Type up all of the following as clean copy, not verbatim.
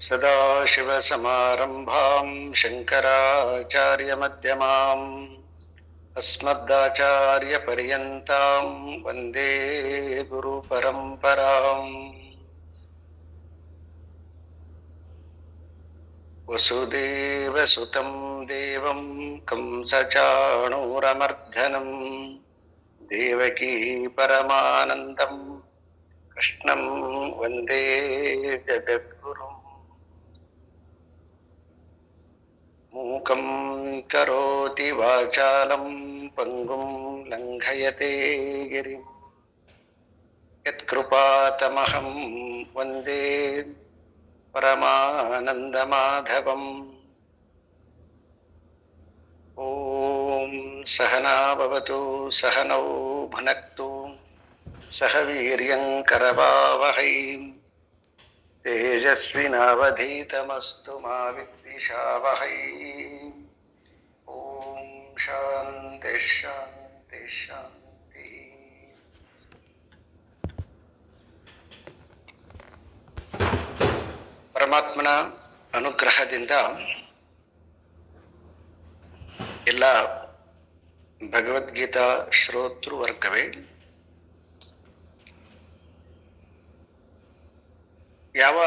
सदाशिवसमारम्भां शङ्कराचार्यमध्यमाम् अस्मदाचार्यपर्यन्तां वन्दे गुरुपरम्पराम्। वसुदेवसुतं देवं कंसचाणूरमर्दनं देवकी परमानन्दं कृष्णं वन्दे जगद्गुरुम्। मूकं करोति वाचालं पङ्गुं लङ्घयते गिरिं यत्कृपातमहं वन्दे परमानन्दमाधवम्। ॐ सहना भवतु सहनौ भुनक्तु सह वीर्यं करवावहै तेजस्विनावधीतमस्तु मा विद्विषावहै। ॐ शान्ति शान्ति शान्ति। ಪರಮಾತ್ಮನ ಅನುಗ್ರಹದಿಂದ ಎಲ್ಲ ಭಗವದ್ಗೀತಾ ಶ್ರೋತೃ ವರ್ಗವೇ ಯಾವ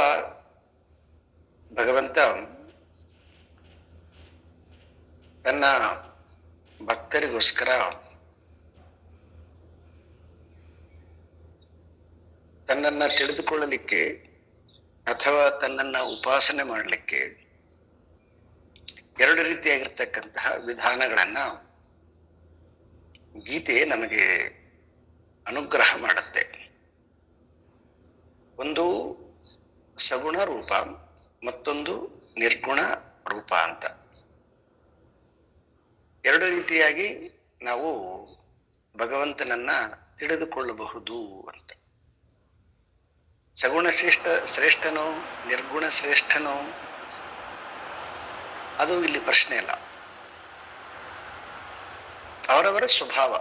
ಭಗವಂತ ತನ್ನ ಭಕ್ತರಿಗೋಸ್ಕರ ತನ್ನನ್ನ ತಿಳಿದುಕೊಳ್ಳಲಿಕ್ಕೆ ಅಥವಾ ತನ್ನನ್ನ ಉಪಾಸನೆ ಮಾಡಲಿಕ್ಕೆ ಎರಡು ರೀತಿಯಾಗಿರ್ತಕ್ಕಂತಹ ವಿಧಾನಗಳನ್ನ ಗೀತೆ ನಮಗೆ ಅನುಗ್ರಹ ಮಾಡುತ್ತೆ. ಒಂದು ಸಗುಣ ರೂಪ, ಮತ್ತೊಂದು ನಿರ್ಗುಣ ರೂಪ ಅಂತ ಎರಡು ರೀತಿಯಾಗಿ ನಾವು ಭಗವಂತನನ್ನ ತಿಳಿದುಕೊಳ್ಳಬಹುದು ಅಂತ. ಸಗುಣ ಶ್ರೇಷ್ಠನೋ ನಿರ್ಗುಣ ಶ್ರೇಷ್ಠನೋ ಅದು ಇಲ್ಲಿ ಪ್ರಶ್ನೆ ಅಲ್ಲ. ಅವರವರ ಸ್ವಭಾವ,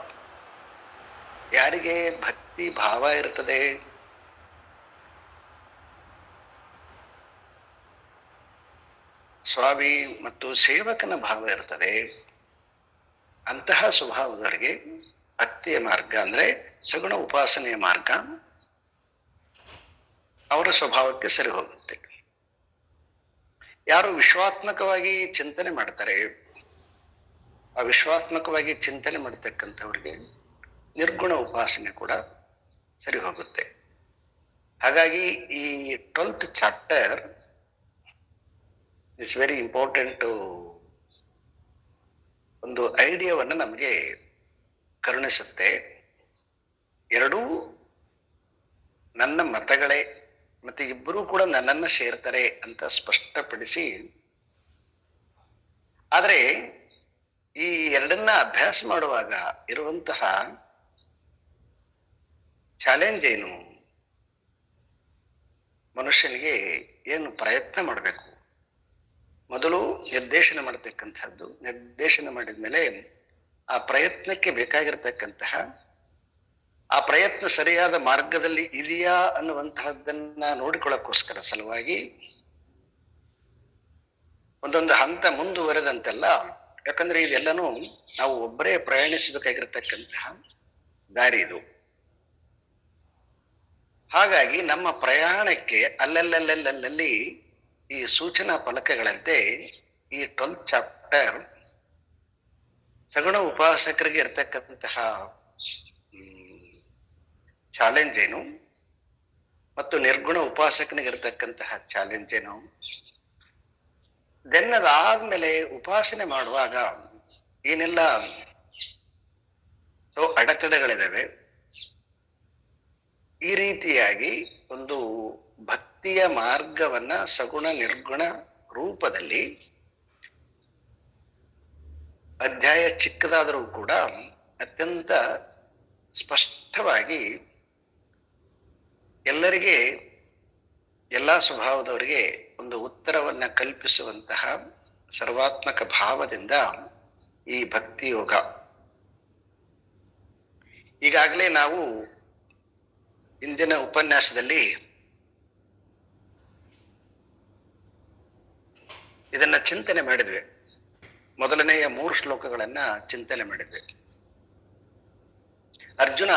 ಯಾರಿಗೆ ಭಕ್ತಿ ಭಾವ ಇರ್ತದೆ, ಸ್ವಾಮಿ ಮತ್ತು ಸೇವಕನ ಭಾವ ಇರ್ತದೆ, ಅಂತಹ ಸ್ವಭಾವದವರಿಗೆ ಭಕ್ತಿಯ ಮಾರ್ಗ ಅಂದ್ರೆ ಸಗುಣ ಉಪಾಸನೆಯ ಮಾರ್ಗ ಅವರ ಸ್ವಭಾವಕ್ಕೆ ಸರಿ ಹೋಗುತ್ತೆ. ಯಾರು ವಿಶ್ವಾತ್ಮಕವಾಗಿ ಚಿಂತನೆ ಮಾಡ್ತಾರೆ, ಆ ವಿಶ್ವಾತ್ಮಕವಾಗಿ ಚಿಂತನೆ ಮಾಡತಕ್ಕಂಥವ್ರಿಗೆ ನಿರ್ಗುಣ ಉಪಾಸನೆ ಕೂಡ ಸರಿ ಹೋಗುತ್ತೆ. ಹಾಗಾಗಿ ಈ 12th chapter it's very important. ಒಂದು ಐಡಿಯಾವನ್ನು ನಮಗೆ ಕರುಣಿಸುತ್ತೆ. ಎರಡೂ ನನ್ನ ಮತಗಳೇ, ಮತ್ತೆ ಇಬ್ಬರೂ ಕೂಡ ನನ್ನನ್ನು ಸೇರ್ತಾರೆ ಅಂತ ಸ್ಪಷ್ಟಪಡಿಸಿ, ಆದರೆ ಈ ಎರಡನ್ನ ಅಭ್ಯಾಸ ಮಾಡುವಾಗ ಇರುವಂತಹ ಚಾಲೆಂಜ್ ಏನು, ಮನುಷ್ಯನಿಗೆ ಏನು ಪ್ರಯತ್ನ ಮಾಡಬೇಕು, ಮೊದಲು ನಿರ್ದೇಶನ ಮಾಡತಕ್ಕಂಥದ್ದು, ನಿರ್ದೇಶನ ಮಾಡಿದ ಮೇಲೆ ಆ ಪ್ರಯತ್ನಕ್ಕೆ ಬೇಕಾಗಿರ್ತಕ್ಕಂತಹ ಆ ಪ್ರಯತ್ನ ಸರಿಯಾದ ಮಾರ್ಗದಲ್ಲಿ ಇದೆಯಾ ಅನ್ನುವಂತಹದ್ದನ್ನ ನೋಡಿಕೊಳ್ಳೋಕ್ಕೋಸ್ಕರ ಸಲುವಾಗಿ ಒಂದೊಂದು ಹಂತ ಮುಂದುವರೆದಂತೆಲ್ಲ. ಯಾಕಂದ್ರೆ ಇದೆಲ್ಲನೂ ನಾವು ಒಬ್ಬರೇ ಪ್ರಯಾಣಿಸಬೇಕಾಗಿರ್ತಕ್ಕಂತಹ ದಾರಿ ಇದು. ಹಾಗಾಗಿ ನಮ್ಮ ಪ್ರಯಾಣಕ್ಕೆ ಅಲ್ಲಲ್ಲಿ ಈ ಸೂಚನಾ ಫಲಕಗಳಂತೆ ಈ 12th ಚಾಪ್ಟರ್ ಸಗುಣ ಉಪಾಸಕರಿಗೆ ಇರ್ತಕ್ಕಂತಹ ಚಾಲೆಂಜ್ ಏನು, ಮತ್ತು ನಿರ್ಗುಣ ಉಪಾಸಕನಿಗೆ ಇರ್ತಕ್ಕಂತಹ ಚಾಲೆಂಜ್ ಏನು, ದೆನ್ ಅದಾದ್ಮೇಲೆ ಉಪಾಸನೆ ಮಾಡುವಾಗ ಏನೆಲ್ಲ ಅಡೆತಡೆಗಳಿದಾವೆ. ಈ ರೀತಿಯಾಗಿ ಒಂದು ಭಕ್ತಿಯ ಮಾರ್ಗವನ್ನ ಸಗುಣ ನಿರ್ಗುಣ ರೂಪದಲ್ಲಿ ಅಧ್ಯಾಯ ಚಿಕ್ಕದಾದರೂ ಕೂಡ ಅತ್ಯಂತ ಸ್ಪಷ್ಟವಾಗಿ ಎಲ್ಲರಿಗೆ, ಎಲ್ಲಾ ಸ್ವಭಾವದವರಿಗೆ ಒಂದು ಉತ್ತರವನ್ನ ಕಲ್ಪಿಸುವಂತಹ ಸರ್ವಾತ್ಮಕ ಭಾವದಿಂದ ಈ ಭಕ್ತಿ ಯೋಗ. ಈಗಾಗಲೇ ನಾವು ಇಂದಿನ ಉಪನ್ಯಾಸದಲ್ಲಿ ಇದನ್ನ ಚಿಂತನೆ ಮಾಡಿದ್ವಿ. ಮೊದಲನೆಯ 3 ಶ್ಲೋಕಗಳನ್ನ ಚಿಂತನೆ ಮಾಡಿದ್ವಿ. ಅರ್ಜುನ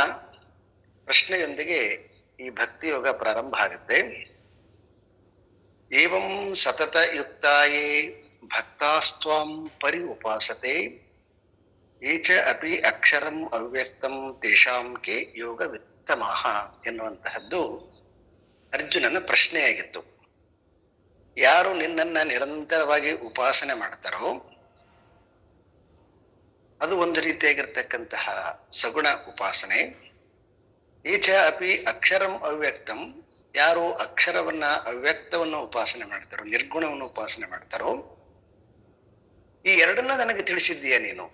ಪ್ರಶ್ನೆಯೊಂದಿಗೆ ಈ ಭಕ್ತಿ ಯೋಗ ಪ್ರಾರಂಭ ಆಗುತ್ತೆ. ಏವಂ ಸತತ ಯುಕ್ತಾಯೇ ಭಕ್ತಾಸ್ತ್ವಾಂ ಪರಿ ಉಪಾಸತೆ ಏಚ ಅಪಿ ಅಕ್ಷರಂ ಅವ್ಯಕ್ತಂ ತೇಷಾಂ ಕೆ ಯೋಗ ವಿತ್ತಮಃ ಎನ್ನುವಂತಹದ್ದು ಅರ್ಜುನನ ಪ್ರಶ್ನೆಯಾಗಿತ್ತು. ಯಾರು ನಿನ್ನನ್ನ ನಿರಂತರವಾಗಿ ಉಪಾಸನೆ ಮಾಡ್ತಾರೋ ಅದು ಒಂದು ರೀತಿಯಾಗಿರ್ತಕ್ಕಂತಹ ಸಗುಣ ಉಪಾಸನೆ. ಏಚ ಅಪಿ ಅಕ್ಷರಂ ಅವ್ಯಕ್ತಂ, ಯಾರು ಅಕ್ಷರವನ್ನ ಅವ್ಯಕ್ತವನ್ನು ಉಪಾಸನೆ ಮಾಡ್ತಾರೋ, ನಿರ್ಗುಣವನ್ನು ಉಪಾಸನೆ ಮಾಡ್ತಾರೋ, ಈ ಎರಡನ್ನ ನನಗೆ ತಿಳಿಸಿದ್ದೀಯ ನೀನು.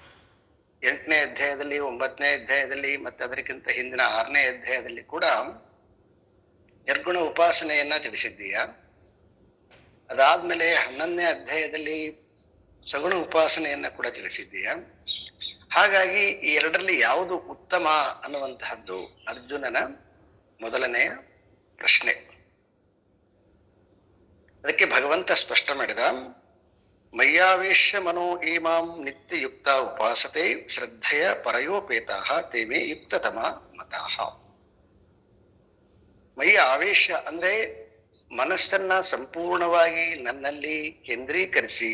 8ನೇ ಅಧ್ಯಾಯದಲ್ಲಿ, 9ನೇ ಅಧ್ಯಾಯದಲ್ಲಿ, ಮತ್ತೆ ಅದಕ್ಕಿಂತ ಹಿಂದಿನ 6ನೇ ಅಧ್ಯಾಯದಲ್ಲಿ ಕೂಡ ನಿರ್ಗುಣ ಉಪಾಸನೆಯನ್ನ ತಿಳಿಸಿದ್ದೀಯ. ಅದಾದ್ಮೇಲೆ 11ನೇ ಅಧ್ಯಾಯದಲ್ಲಿ ಸಗುಣ ಉಪಾಸನೆಯನ್ನ ಕೂಡ ತಿಳಿಸಿದ್ದೀಯ. ಹಾಗಾಗಿ ಈ ಎರಡರಲ್ಲಿ ಯಾವುದು ಉತ್ತಮ ಅನ್ನುವಂತಹದ್ದು ಅರ್ಜುನನ ಮೊದಲನೆಯ ಪ್ರಶ್ನೆ. ಅದಕ್ಕೆ ಭಗವಂತ ಸ್ಪಷ್ಟ ಮಾಡಿದ, ಮಯ್ಯಾವೇಶ್ಯ ಮನೋ ಈಮಾಂ ನಿತ್ಯಯುಕ್ತ ಉಪಾಸತೆ ಶ್ರದ್ಧೆಯ ಪರಯೋಪೇತಾಹ ತೇಮೇ ಯುಕ್ತತಮ ಮತಾಹ. ಮಯ್ಯ ಆವೇಶ ಅಂದ್ರೆ ಮನಸ್ಸನ್ನ ಸಂಪೂರ್ಣವಾಗಿ ನನ್ನಲ್ಲಿ ಕೇಂದ್ರೀಕರಿಸಿ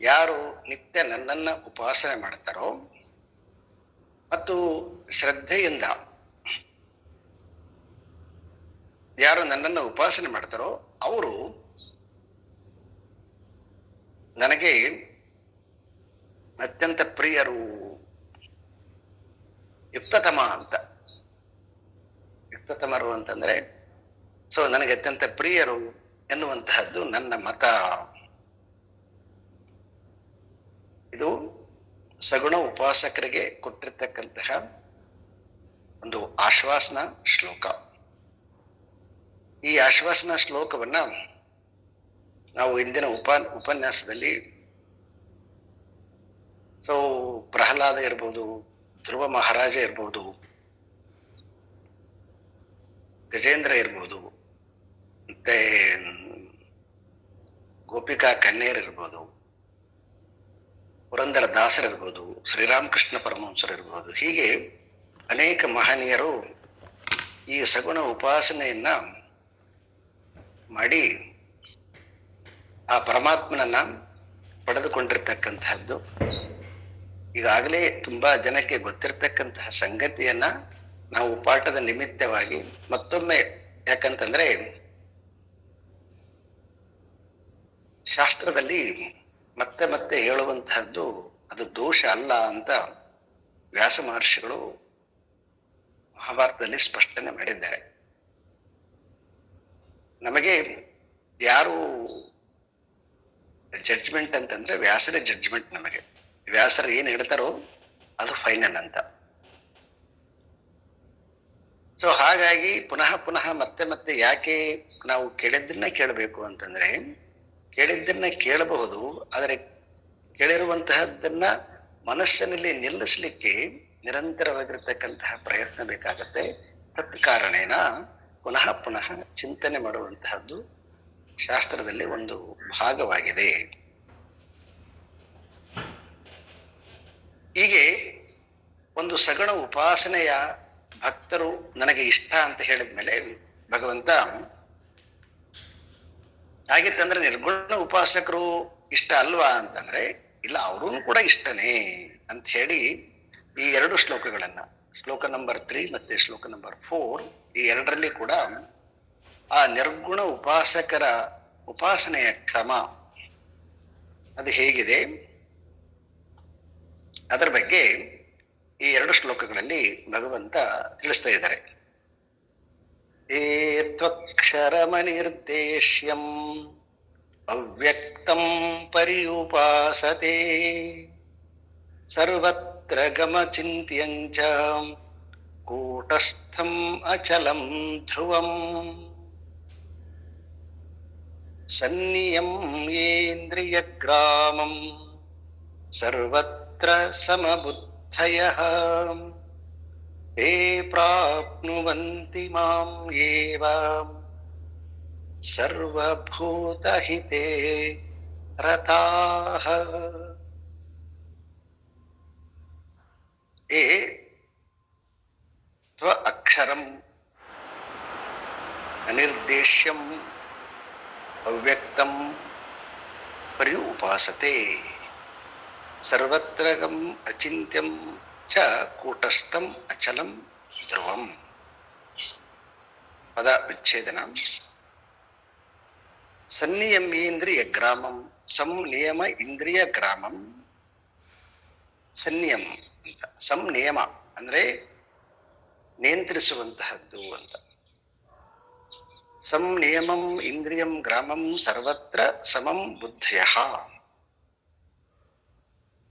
ಯಾರು ನಿತ್ಯ ನನ್ನನ್ನ ಉಪಾಸನೆ ಮಾಡ್ತಾರೋ ಮತ್ತು ಶ್ರದ್ಧೆಯಿಂದ ಯಾರು ನನ್ನನ್ನು ಉಪಾಸನೆ ಮಾಡ್ತಾರೋ ಅವರು ನನಗೆ ಅತ್ಯಂತ ಪ್ರಿಯರು. ಯುಕ್ತತಮ ಅಂತ, ಯುಕ್ತತಮರು ಅಂತಂದ್ರೆ ನನಗೆ ಅತ್ಯಂತ ಪ್ರಿಯರು ಎನ್ನುವಂತಹದ್ದು ನನ್ನ ಮತ. ಇದು ಸಗುಣ ಉಪಾಸಕರಿಗೆ ಕೊಟ್ಟಿರ್ತಕ್ಕಂತಹ ಒಂದು ಆಶ್ವಾಸನ ಶ್ಲೋಕ. ಈ ಆಶ್ವಾಸನ ಶ್ಲೋಕವನ್ನ ನಾವು ಇಂದಿನ ಉಪನ್ಯಾಸದಲ್ಲಿ ಪ್ರಹ್ಲಾದ ಇರ್ಬೋದು, ಧ್ರುವ ಮಹಾರಾಜ ಇರ್ಬೋದು, ಗಜೇಂದ್ರ ಇರ್ಬೋದು, ಮತ್ತೆ ಗೋಪಿಕಾ ಕನ್ಯರ್ ಇರ್ಬೋದು, ಪುರಂದರ ದಾಸರಿರ್ಬೋದು, ಶ್ರೀರಾಮಕೃಷ್ಣ ಪರಮಹಂಸರು ಇರ್ಬೋದು, ಹೀಗೆ ಅನೇಕ ಮಹನೀಯರು ಈ ಸಗುಣ ಉಪಾಸನೆಯನ್ನ ಮಾಡಿ ಆ ಪರಮಾತ್ಮನನ್ನ ಪಡೆದುಕೊಂಡಿರ್ತಕ್ಕಂತಹದ್ದು ಈಗಾಗಲೇ ತುಂಬಾ ಜನಕ್ಕೆ ಗೊತ್ತಿರತಕ್ಕಂತಹ ಸಂಗತಿಯನ್ನ ನಾವು ಪಾಠದ ನಿಮಿತ್ತವಾಗಿ ಮತ್ತೊಮ್ಮೆ, ಯಾಕಂತಂದ್ರೆ ಶಾಸ್ತ್ರದಲ್ಲಿ ಮತ್ತೆ ಮತ್ತೆ ಹೇಳುವಂತಹದ್ದು ಅದು ದೋಷ ಅಲ್ಲ ಅಂತ ವ್ಯಾಸ ಮಹರ್ಷಿಗಳು ಮಹಾಭಾರತದಲ್ಲಿ ಸ್ಪಷ್ಟನೆ ಮಾಡಿದ್ದಾರೆ. ನಮಗೆ ಯಾರು ಜಡ್ಜ್ಮೆಂಟ್ ಅಂತಂದ್ರೆ ವ್ಯಾಸರೇ ಜಡ್ಜ್ಮೆಂಟ್. ನಮಗೆ ವ್ಯಾಸರು ಏನ್ ಹೇಳ್ತಾರೋ ಅದು ಫೈನಲ್ ಅಂತ. ಹಾಗಾಗಿ ಪುನಃ ಪುನಃ ಮತ್ತೆ ಮತ್ತೆ ಯಾಕೆ ನಾವು ಕೇಳಿದ್ದನ್ನ ಕೇಳಬೇಕು ಅಂತಂದ್ರೆ, ಕೇಳಿದ್ದನ್ನ ಕೇಳಬಹುದು, ಆದರೆ ಕೇಳಿರುವಂತಹದ್ದನ್ನ ಮನಸ್ಸಿನಲ್ಲಿ ನಿಲ್ಲಿಸ್ಲಿಕ್ಕೆ ನಿರಂತರವಾಗಿರ್ತಕ್ಕಂತಹ ಪ್ರಯತ್ನ ಬೇಕಾಗತ್ತೆ. ತತ್ಕಾರಣೇನ ಪುನಃ ಪುನಃ ಚಿಂತನೆ ಮಾಡುವಂತಹದ್ದು ಶಾಸ್ತ್ರದಲ್ಲಿ ಒಂದು ಭಾಗವಾಗಿದೆ. ಹೀಗೆ ಒಂದು ಸಗುಣ ಉಪಾಸನೆಯ ಭಕ್ತರು ನನಗೆ ಇಷ್ಟ ಅಂತ ಹೇಳಿದ್ಮೇಲೆ ಭಗವಂತ, ಹಾಗಿತ್ತಂದ್ರೆ ನಿರ್ಗುಣ ಉಪಾಸಕರು ಇಷ್ಟ ಅಲ್ವಾ ಅಂತಂದ್ರೆ, ಇಲ್ಲ, ಅವರೂ ಕೂಡ ಇಷ್ಟನೇ ಅಂತ ಹೇಳಿ ಈ 2 ಶ್ಲೋಕಗಳನ್ನ, ಶ್ಲೋಕ ನಂಬರ್ 3 ಮತ್ತೆ ಶ್ಲೋಕ ನಂಬರ್ 4, ಈ ಎರಡರಲ್ಲಿ ಕೂಡ ಆ ನಿರ್ಗುಣ ಉಪಾಸಕರ ಉಪಾಸನೆಯ ಕ್ರಮ ಅದು ಹೇಗಿದೆ ಅದರ ಬಗ್ಗೆ ಈ ಎರಡು ಶ್ಲೋಕಗಳಲ್ಲಿ ಭಗವಂತ ತಿಳಿಸ್ತಾ ಇದ್ದಾರೆ. ಏತ್ವಕ್ಷರಮನಿರ್ದೇಶ್ಯಂ ಅವ್ಯಕ್ತಂ ಪರ್ಯುಪಾಸತೆ ಸರ್ವತ್ರ ಗಮಚಿಂತ್ಯಂಚ ಕೂಟಸ್ಥಂ ಅಚಲಂ ಧ್ರುವಂ ಸನ್ನಿಯಮ್ಯೇಂದ್ರಿಯಗ್ರಾಮಂ ಸರ್ವತ್ರ ಸಮಬುದ್ಧಯಃ ತೇ ಪ್ರಾಪ್ನುವಂತಿ ಮಾಂ ಏವ ಸರ್ವಭೂತಹಿತೇ ರತಾಃ. ಏ ತ್ವ ಅಕ್ಷರಂ ಅನಿರ್ದೇಶ್ಯಂ ಅವ್ಯಕ್ತಂ ಪರ್ಯುಪಾಸತೆ ಸರ್ವತ್ರ ಗಂ ಅಚಿಂತ್ಯಂ ಚ ಕೂಟಸ್ಥಂ ಅಚಲಂ ಧ್ರುವಂ. ಪದ ವಿಚ್ಛೇದನ. ಸನ್ನಿಯಮ್ಯೇಂದ್ರಿಯ ಗ್ರಾಮಂ ಸಂನಿಯಮ ಇಂದ್ರಿಯ ಗ್ರಾಮಂ. ಸಂನಿಯಮ ಅಂತ, ಸಂನಿಯಮ ಅಂದ್ರೆ ನಿಯಂತ್ರಿಸುವಂತಹದ್ದು ಅಂತ. ಸಂನಿಯಮಂ ಇಂದ್ರಿಯಂ ಗ್ರಾಮಂ ಸರ್ವತ್ರ ಸಮಂ ಬುದ್ಧಯಃ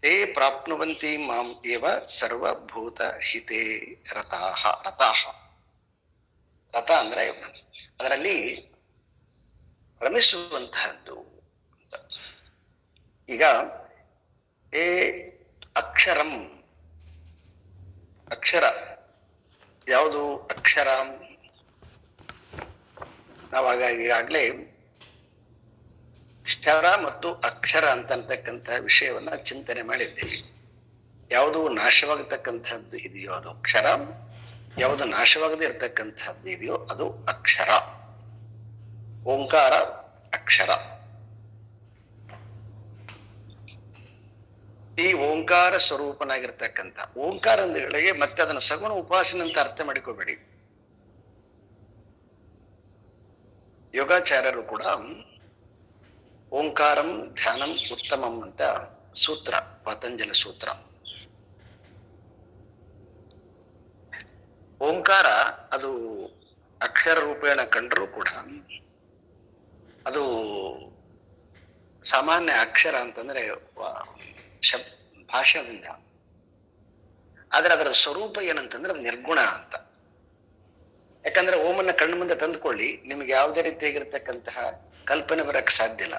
ತೇ ಪ್ರಾಪ್ನುವಂತಿ ಮಾಂ ಏವ ಸರ್ವಭೂತ ಹಿತೇ ರತಾಃ. ರತಾಃ, ರಥ ಅಂದ್ರೆ ಅದರಲ್ಲಿ ರಮಿಸುವಂತಹದ್ದು ಅಂತ. ಈಗ ಏ ಅಕ್ಷರಂ, ಅಕ್ಷರ ಯಾವುದು? ಅಕ್ಷರ ನಾವಾಗ ಈಗಾಗಲೇ ಕ್ಷರ ಮತ್ತು ಅಕ್ಷರ ಅಂತಕ್ಕಂತಹ ವಿಷಯವನ್ನ ಚಿಂತನೆ ಮಾಡಿದ್ದೀವಿ. ಯಾವುದು ನಾಶವಾಗತಕ್ಕಂಥದ್ದು ಇದೆಯೋ ಅದು ಅಕ್ಷರ, ಯಾವುದು ನಾಶವಾಗದೇ ಇರತಕ್ಕಂಥದ್ದು ಇದೆಯೋ ಅದು ಅಕ್ಷರ. ಓಂಕಾರ ಅಕ್ಷರ. ಈ ಓಂಕಾರ ಸ್ವರೂಪನಾಗಿರ್ತಕ್ಕಂಥ ಓಂಕಾರ ಅಂದಗಳಿಗೆ ಮತ್ತೆ ಅದನ್ನು ಸಗುಣ ಉಪಾಸನೆ ಅಂತ ಅರ್ಥ ಮಾಡಿಕೋಬೇಡಿ. ಯೋಗಾಚಾರ್ಯರು ಕೂಡ ಓಂಕಾರಂ ಧ್ಯಾನಂ ಉತ್ತಮಂ ಅಂತ ಸೂತ್ರ, ಪತಂಜಲ ಸೂತ್ರ. ಓಂಕಾರ ಅದು ಅಕ್ಷರ ರೂಪೇಣ ಕಂಡರೂ ಕೂಡ ಅದು ಸಾಮಾನ್ಯ ಅಕ್ಷರ ಅಂತಂದ್ರೆ ಭಾಷೆಯಿಂದ. ಆದ್ರೆ ಅದರ ಸ್ವರೂಪ ಏನಂತಂದ್ರೆ ಅದು ನಿರ್ಗುಣ ಅಂತ. ಯಾಕಂದ್ರೆ ಓಮನ್ನ ಕಣ್ಣು ಮುಂದೆ ತಂದುಕೊಳ್ಳಿ, ನಿಮ್ಗೆ ಯಾವುದೇ ರೀತಿಯಾಗಿರ್ತಕ್ಕಂತಹ ಕಲ್ಪನೆ ಬರಕ್ಕೆ ಸಾಧ್ಯ ಇಲ್ಲ.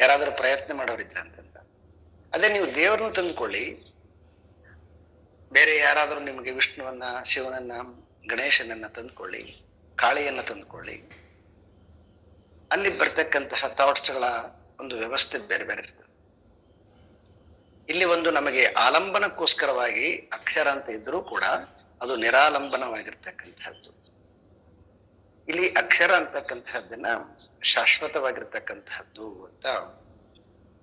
ಯಾರಾದರೂ ಪ್ರಯತ್ನ ಮಾಡೋರಿದ್ರ ಅಂತಂದ. ಅದೇ ನೀವು ದೇವರನ್ನು ತಂದುಕೊಳ್ಳಿ, ಬೇರೆ ಯಾರಾದರೂ ನಿಮಗೆ ವಿಷ್ಣುವನ್ನ, ಶಿವನನ್ನ, ಗಣೇಶನನ್ನ ತಂದುಕೊಳ್ಳಿ, ಕಾಳಿಯನ್ನ ತಂದುಕೊಳ್ಳಿ, ಅಲ್ಲಿ ಬರ್ತಕ್ಕಂತಹ ಥಾಟ್ಸ್ಗಳ ಒಂದು ವ್ಯವಸ್ಥೆ ಬೇರೆ ಬೇರೆ ಇರ್ತದೆ. ಇಲ್ಲಿ ಒಂದು ನಮಗೆ ಆಲಂಬನಕ್ಕೋಸ್ಕರವಾಗಿ ಅಕ್ಷರ ಅಂತ ಇದ್ರೂ ಕೂಡ ಅದು ನಿರಾಲಂಬನವಾಗಿರ್ತಕ್ಕಂಥದ್ದು. ಇಲ್ಲಿ ಅಕ್ಷರ ಅಂತಕ್ಕಂಥದ್ದನ್ನ ಶಾಶ್ವತವಾಗಿರ್ತಕ್ಕಂಥದ್ದು ಅಂತ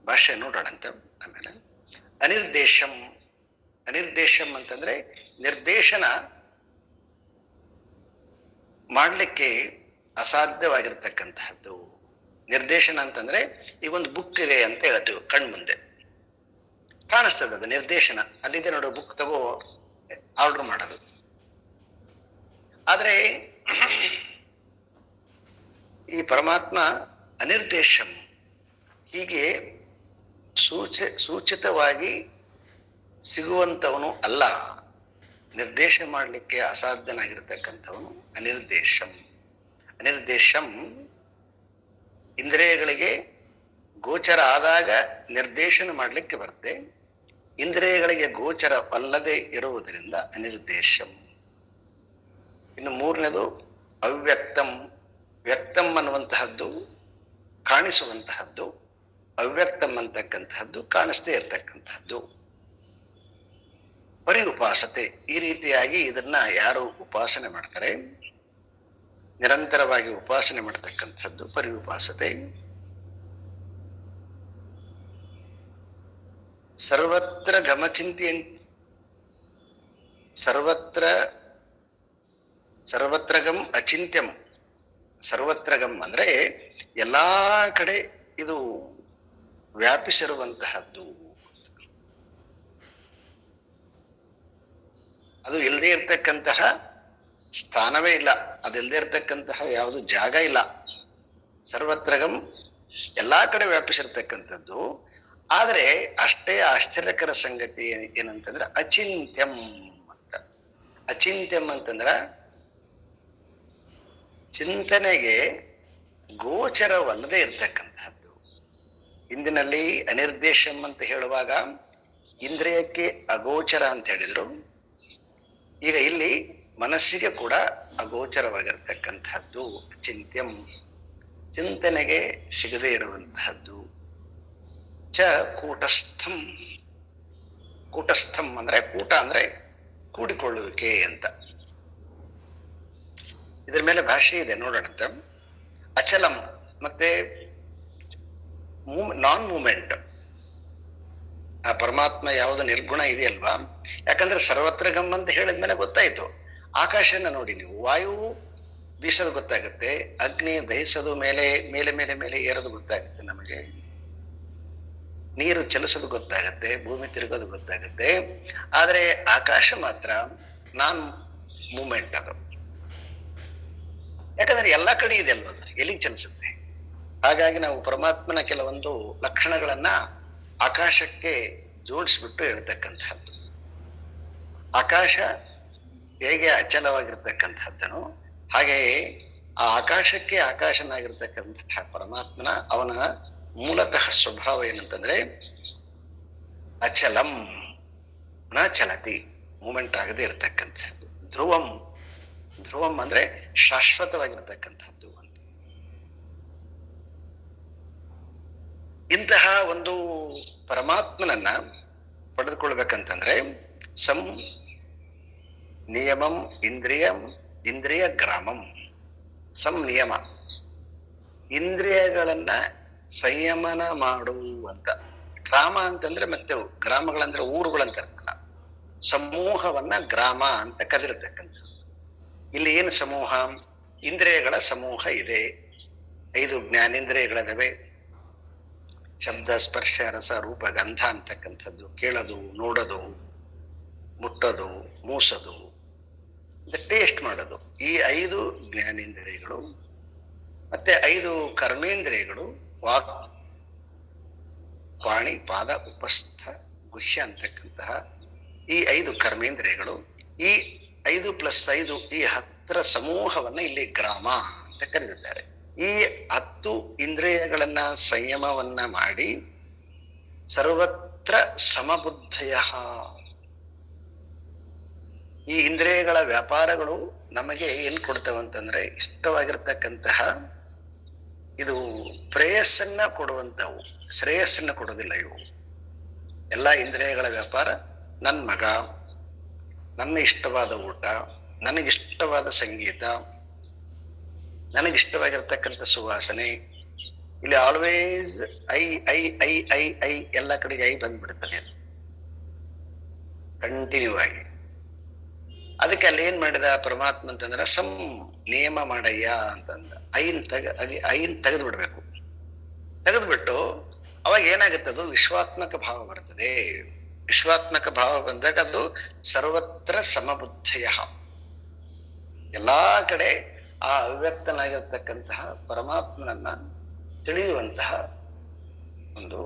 ಭಾಷೆ ನೋಡೋಣಂತ. ಆಮೇಲೆ ಅನಿರ್ದೇಶಂ. ಅನಿರ್ದೇಶಂ ಅಂತಂದ್ರೆ ನಿರ್ದೇಶನ ಮಾಡ್ಲಿಕ್ಕೆ ಅಸಾಧ್ಯವಾಗಿರ್ತಕ್ಕಂತಹದ್ದು. ನಿರ್ದೇಶನ ಅಂತಂದ್ರೆ ಈಗ ಒಂದು ಬುಕ್ ಇದೆ ಅಂತ ಹೇಳ್ತೀವಿ, ಕಣ್ಮುಂದೆ ಕಾಣಿಸ್ತದೆ, ಅದು ನಿರ್ದೇಶನ. ಅಲ್ಲಿದೆ ನೋಡು, ಬುಕ್ ತಗೋ, ಆರ್ಡರ್ ಮಾಡೋದು. ಆದ್ರೆ ಈ ಪರಮಾತ್ಮ ಅನಿರ್ದೇಶಂ, ಹೀಗೆ ಸೂಚಿತವಾಗಿ ಸಿಗುವಂತವನು ಅಲ್ಲ. ನಿರ್ದೇಶ ಮಾಡಲಿಕ್ಕೆ ಅಸಾಧ್ಯನಾಗಿರ್ತಕ್ಕಂಥವನು ಅನಿರ್ದೇಶಂ. ಅನಿರ್ದೇಶಂ ಇಂದ್ರಿಯಗಳಿಗೆ ಗೋಚರ ಆದಾಗ ನಿರ್ದೇಶನ ಮಾಡಲಿಕ್ಕೆ ಬರುತ್ತೆ. ಇಂದ್ರಿಯಗಳಿಗೆ ಗೋಚರವಲ್ಲದೆ ಇರುವುದರಿಂದ ಅನಿರ್ದೇಶಂ. ಇನ್ನು ಮೂರನೇದು ಅವ್ಯಕ್ತಂ. ವ್ಯಕ್ತಂ ಅನ್ನುವಂತಹದ್ದು ಕಾಣಿಸುವಂತಹದ್ದು, ಅವ್ಯಕ್ತಂ ಅಂತಕ್ಕಂತಹದ್ದು ಕಾಣಿಸ್ತೇ ಇರ್ತಕ್ಕಂಥದ್ದು. ಪರಿಉಪಾಸತೆ, ಈ ರೀತಿಯಾಗಿ ಇದನ್ನ ಯಾರು ಉಪಾಸನೆ ಮಾಡ್ತಾರೆ, ನಿರಂತರವಾಗಿ ಉಪಾಸನೆ ಮಾಡತಕ್ಕಂಥದ್ದು ಪರಿಉಪಾಸತೆ. ಸರ್ವತ್ರ ಗಮಚಿಂತ್ಯಂ, ಸರ್ವತ್ರಗಂ ಅಚಿಂತ್ಯಂ. ಸರ್ವತ್ರಗಂ ಅಂದ್ರೆ ಎಲ್ಲಾ ಕಡೆ ಇದು ವ್ಯಾಪಿಸಿರುವಂತಹದ್ದು. ಅದು ಇಲ್ಲದೆ ಇರ್ತಕ್ಕಂತಹ ಸ್ಥಾನವೇ ಇಲ್ಲ, ಅದಿಲ್ಲದೆ ಇರ್ತಕ್ಕಂತಹ ಯಾವುದು ಜಾಗ ಇಲ್ಲ. ಸರ್ವತ್ರಗಂ ಎಲ್ಲಾ ಕಡೆ ವ್ಯಾಪಿಸಿರ್ತಕ್ಕಂಥದ್ದು. ಆದ್ರೆ ಅಷ್ಟೇ ಆಶ್ಚರ್ಯಕರ ಸಂಗತಿ ಏನಂತಂದ್ರೆ ಅಚಿಂತ್ಯಂ ಅಂತ. ಅಚಿಂತ್ಯಂ ಅಂತಂದ್ರ ಚಿಂತನೆಗೆ ಗೋಚರವಲ್ಲದೆ ಇರ್ತಕ್ಕಂಥದ್ದು. ಹಿಂದಿನಲ್ಲಿ ಅನಿರ್ದೇಶಂ ಅಂತ ಹೇಳುವಾಗ ಇಂದ್ರಿಯಕ್ಕೆ ಅಗೋಚರ ಅಂತ ಹೇಳಿದ್ರು. ಈಗ ಇಲ್ಲಿ ಮನಸ್ಸಿಗೆ ಕೂಡ ಅಗೋಚರವಾಗಿರ್ತಕ್ಕಂಥದ್ದು ಅಚಿಂತ್ಯಂ, ಚಿಂತನೆಗೆ ಸಿಗದೇ ಇರುವಂತಹದ್ದು. ಚ ಕೂಟಸ್ಥಂ, ಕೂಟಸ್ಥಂ ಅಂದ್ರೆ ಕೂಟ ಅಂದ್ರೆ ಕೂಡಿಕೊಳ್ಳುವಿಕೆ ಅಂತ. ಇದ್ರ ಮೇಲೆ ಭಾಷೆ ಇದೆ ನೋಡೋಣ. ಅಚಲಂ ಮತ್ತೆ ನಾನ್ ಮೂಮೆಂಟ್. ಆ ಪರಮಾತ್ಮ ಯಾವುದು ನಿರ್ಗುಣ ಇದೆಯಲ್ವಾ, ಯಾಕಂದ್ರೆ ಸರ್ವತ್ರ ಗಮ್ ಅಂತ ಹೇಳಿದ್ಮೇಲೆ ಗೊತ್ತಾಯ್ತು. ಆಕಾಶನ ನೋಡಿ ನೀವು, ವಾಯು ಬೀಸೋದು ಗೊತ್ತಾಗುತ್ತೆ, ಅಗ್ನಿ ದಹಿಸೋದು ಮೇಲೆ ಮೇಲೆ ಮೇಲೆ ಮೇಲೆ ಏರೋದು ಗೊತ್ತಾಗುತ್ತೆ ನಮಗೆ, ನೀರು ಚಲಿಸೋದು ಗೊತ್ತಾಗತ್ತೆ, ಭೂಮಿ ತಿರುಗೋದು ಗೊತ್ತಾಗುತ್ತೆ. ಆದ್ರೆ ಆಕಾಶ ಮಾತ್ರ ನಾನ್ ಮೂಮೆಂಟ್ ಅದು. ಯಾಕಂದ್ರೆ ಎಲ್ಲಾ ಕಡೆ ಇದೆ ಅಲ್ವ, ಎಲ್ಲಿಗೆ ಚಲಿಸುತ್ತೆ. ಹಾಗಾಗಿ ನಾವು ಪರಮಾತ್ಮನ ಕೆಲವೊಂದು ಲಕ್ಷಣಗಳನ್ನ ಆಕಾಶಕ್ಕೆ ಜೋಡಿಸ್ಬಿಟ್ಟು ಹೇಳ್ತಕ್ಕಂಥದ್ದು. ಆಕಾಶ ಹೇಗೆ ಅಚಲವಾಗಿರ್ತಕ್ಕಂಥದ್ದನು, ಹಾಗೆಯೇ ಆ ಆಕಾಶಕ್ಕೆ ಆಕಾಶನಾಗಿರ್ತಕ್ಕಂತಹ ಪರಮಾತ್ಮನ ಅವನ ಮೂಲತಃ ಸ್ವಭಾವ ಏನಂತಂದ್ರೆ ಅಚಲಂ ನ ಚಲತಿ, ಮೂಮೆಂಟ್ ಆಗದೆ ಇರತಕ್ಕಂಥದ್ದು. ಧ್ರುವಂ, ಧ್ರುವಂ ಅಂದ್ರೆ ಶಾಶ್ವತವಾಗಿರ್ತಕ್ಕಂಥದ್ದು ಅಂತ. ಇಂತಹ ಒಂದು ಪರಮಾತ್ಮನನ್ನ ಪಡೆದುಕೊಳ್ಬೇಕಂತಂದ್ರೆ ಸಂ ನಿಯಮಂ ಇಂದ್ರಿಯಂ ಇಂದ್ರಿಯ ಗ್ರಾಮಂ. ಸಂನಿಯಮ, ಇಂದ್ರಿಯಗಳನ್ನ ಸಂಯಮನ ಮಾಡುವಂತ. ಗ್ರಾಮ ಅಂತಂದ್ರೆ ಮತ್ತೆ ಗ್ರಾಮಗಳಂದ್ರೆ ಊರುಗಳಂತ ಅರ್ಥಲ್ಲ, ಸಮೂಹವನ್ನ ಗ್ರಾಮ ಅಂತ ಕರೆದಿರ್ತಕ್ಕಂಥದ್ದು. ಇಲ್ಲಿ ಏನು ಸಮೂಹ? ಇಂದ್ರಿಯಗಳ ಸಮೂಹ ಇದೆ. 5 ಜ್ಞಾನೇಂದ್ರಿಯಗಳಿದಾವೆ. ಶಬ್ದ ಸ್ಪರ್ಶ ರಸ ರೂಪ ಗಂಧ ಅಂತಕ್ಕಂಥದ್ದು, ಕೇಳೋದು, ನೋಡೋದು, ಮುಟ್ಟೋದು, ಮೂಸೋದು, ಟೇಸ್ಟ್ ಮಾಡೋದು. ಈ 5 ಜ್ಞಾನೇಂದ್ರಿಯಗಳು ಮತ್ತೆ 5 ಕರ್ಮೇಂದ್ರಿಯಗಳು, ವಾಕ್ ಪಾಣಿ ಪಾದ ಉಪಸ್ಥ ಗುಹ್ಯ ಅಂತಕ್ಕಂತಹ ಈ 5 ಕರ್ಮೇಂದ್ರಿಯಗಳು, ಈ 5 + 5 ಈ 10 ಸಮೂಹವನ್ನ ಇಲ್ಲಿ ಗ್ರಾಮ ಅಂತ ಕರೆದಿದ್ದಾರೆ. ಈ 10 ಇಂದ್ರಿಯಗಳನ್ನ ಸಂಯಮವನ್ನ ಮಾಡಿ ಸರ್ವತ್ರ ಸಮಬುದ್ಧಯ. ಈ ಇಂದ್ರಿಯಗಳ ವ್ಯಾಪಾರಗಳು ನಮಗೆ ಏನ್ ಕೊಡ್ತವಂತಂದ್ರೆ ಇಷ್ಟವಾಗಿರ್ತಕ್ಕಂತಹ ಇದು ಪ್ರೇಯಸ್ಸನ್ನ ಕೊಡುವಂತವು, ಶ್ರೇಯಸ್ಸನ್ನ ಕೊಡೋದಿಲ್ಲ ಇವು. ಎಲ್ಲ ಇಂದ್ರಿಯಗಳ ವ್ಯಾಪಾರ ನನ್ನ ಮಗ, ನನ್ನ ಇಷ್ಟವಾದ ಊಟ, ನನಗಿಷ್ಟವಾದ ಸಂಗೀತ, ನನಗಿಷ್ಟವಾಗಿರ್ತಕ್ಕಂಥ ಸುವಾಸನೆ. ಇಲ್ಲಿ always I I I I I ಎಲ್ಲ ಕಡೆಗೆ ಐ ಬಂದ್ಬಿಡ್ತದೆ ಕಂಟಿನ್ಯೂ ಆಗಿ. ಅದಕ್ಕೆ ಅಲ್ಲಿ ಏನ್ ಮಾಡಿದ ಪರಮಾತ್ಮ ಅಂತಂದ್ರೆ ಸಂ ನಿಯಮ ಮಾಡಯ್ಯ ಅಂತಂದ. ಐನ್ ತೆಗೆದು ಬಿಡ್ಬೇಕು. ತೆಗೆದ್ಬಿಟ್ಟು ಅವಾಗ ಏನಾಗುತ್ತೆ, ಅದು ವಿಶ್ವಾತ್ಮಕ ಭಾವ ಬರ್ತದೆ. ವಿಶ್ವಾತ್ಮಕ ಭಾವ ಬಂದಾಗ ಅದು ಸರ್ವತ್ರ ಸಮಬುದ್ಧಯ, ಎಲ್ಲಾ ಕಡೆ ಆ ಅವ್ಯಕ್ತನಾಗಿರ್ತಕ್ಕಂತಹ ಪರಮಾತ್ಮನನ್ನ ತಿಳಿಯುವಂತಹ ಒಂದು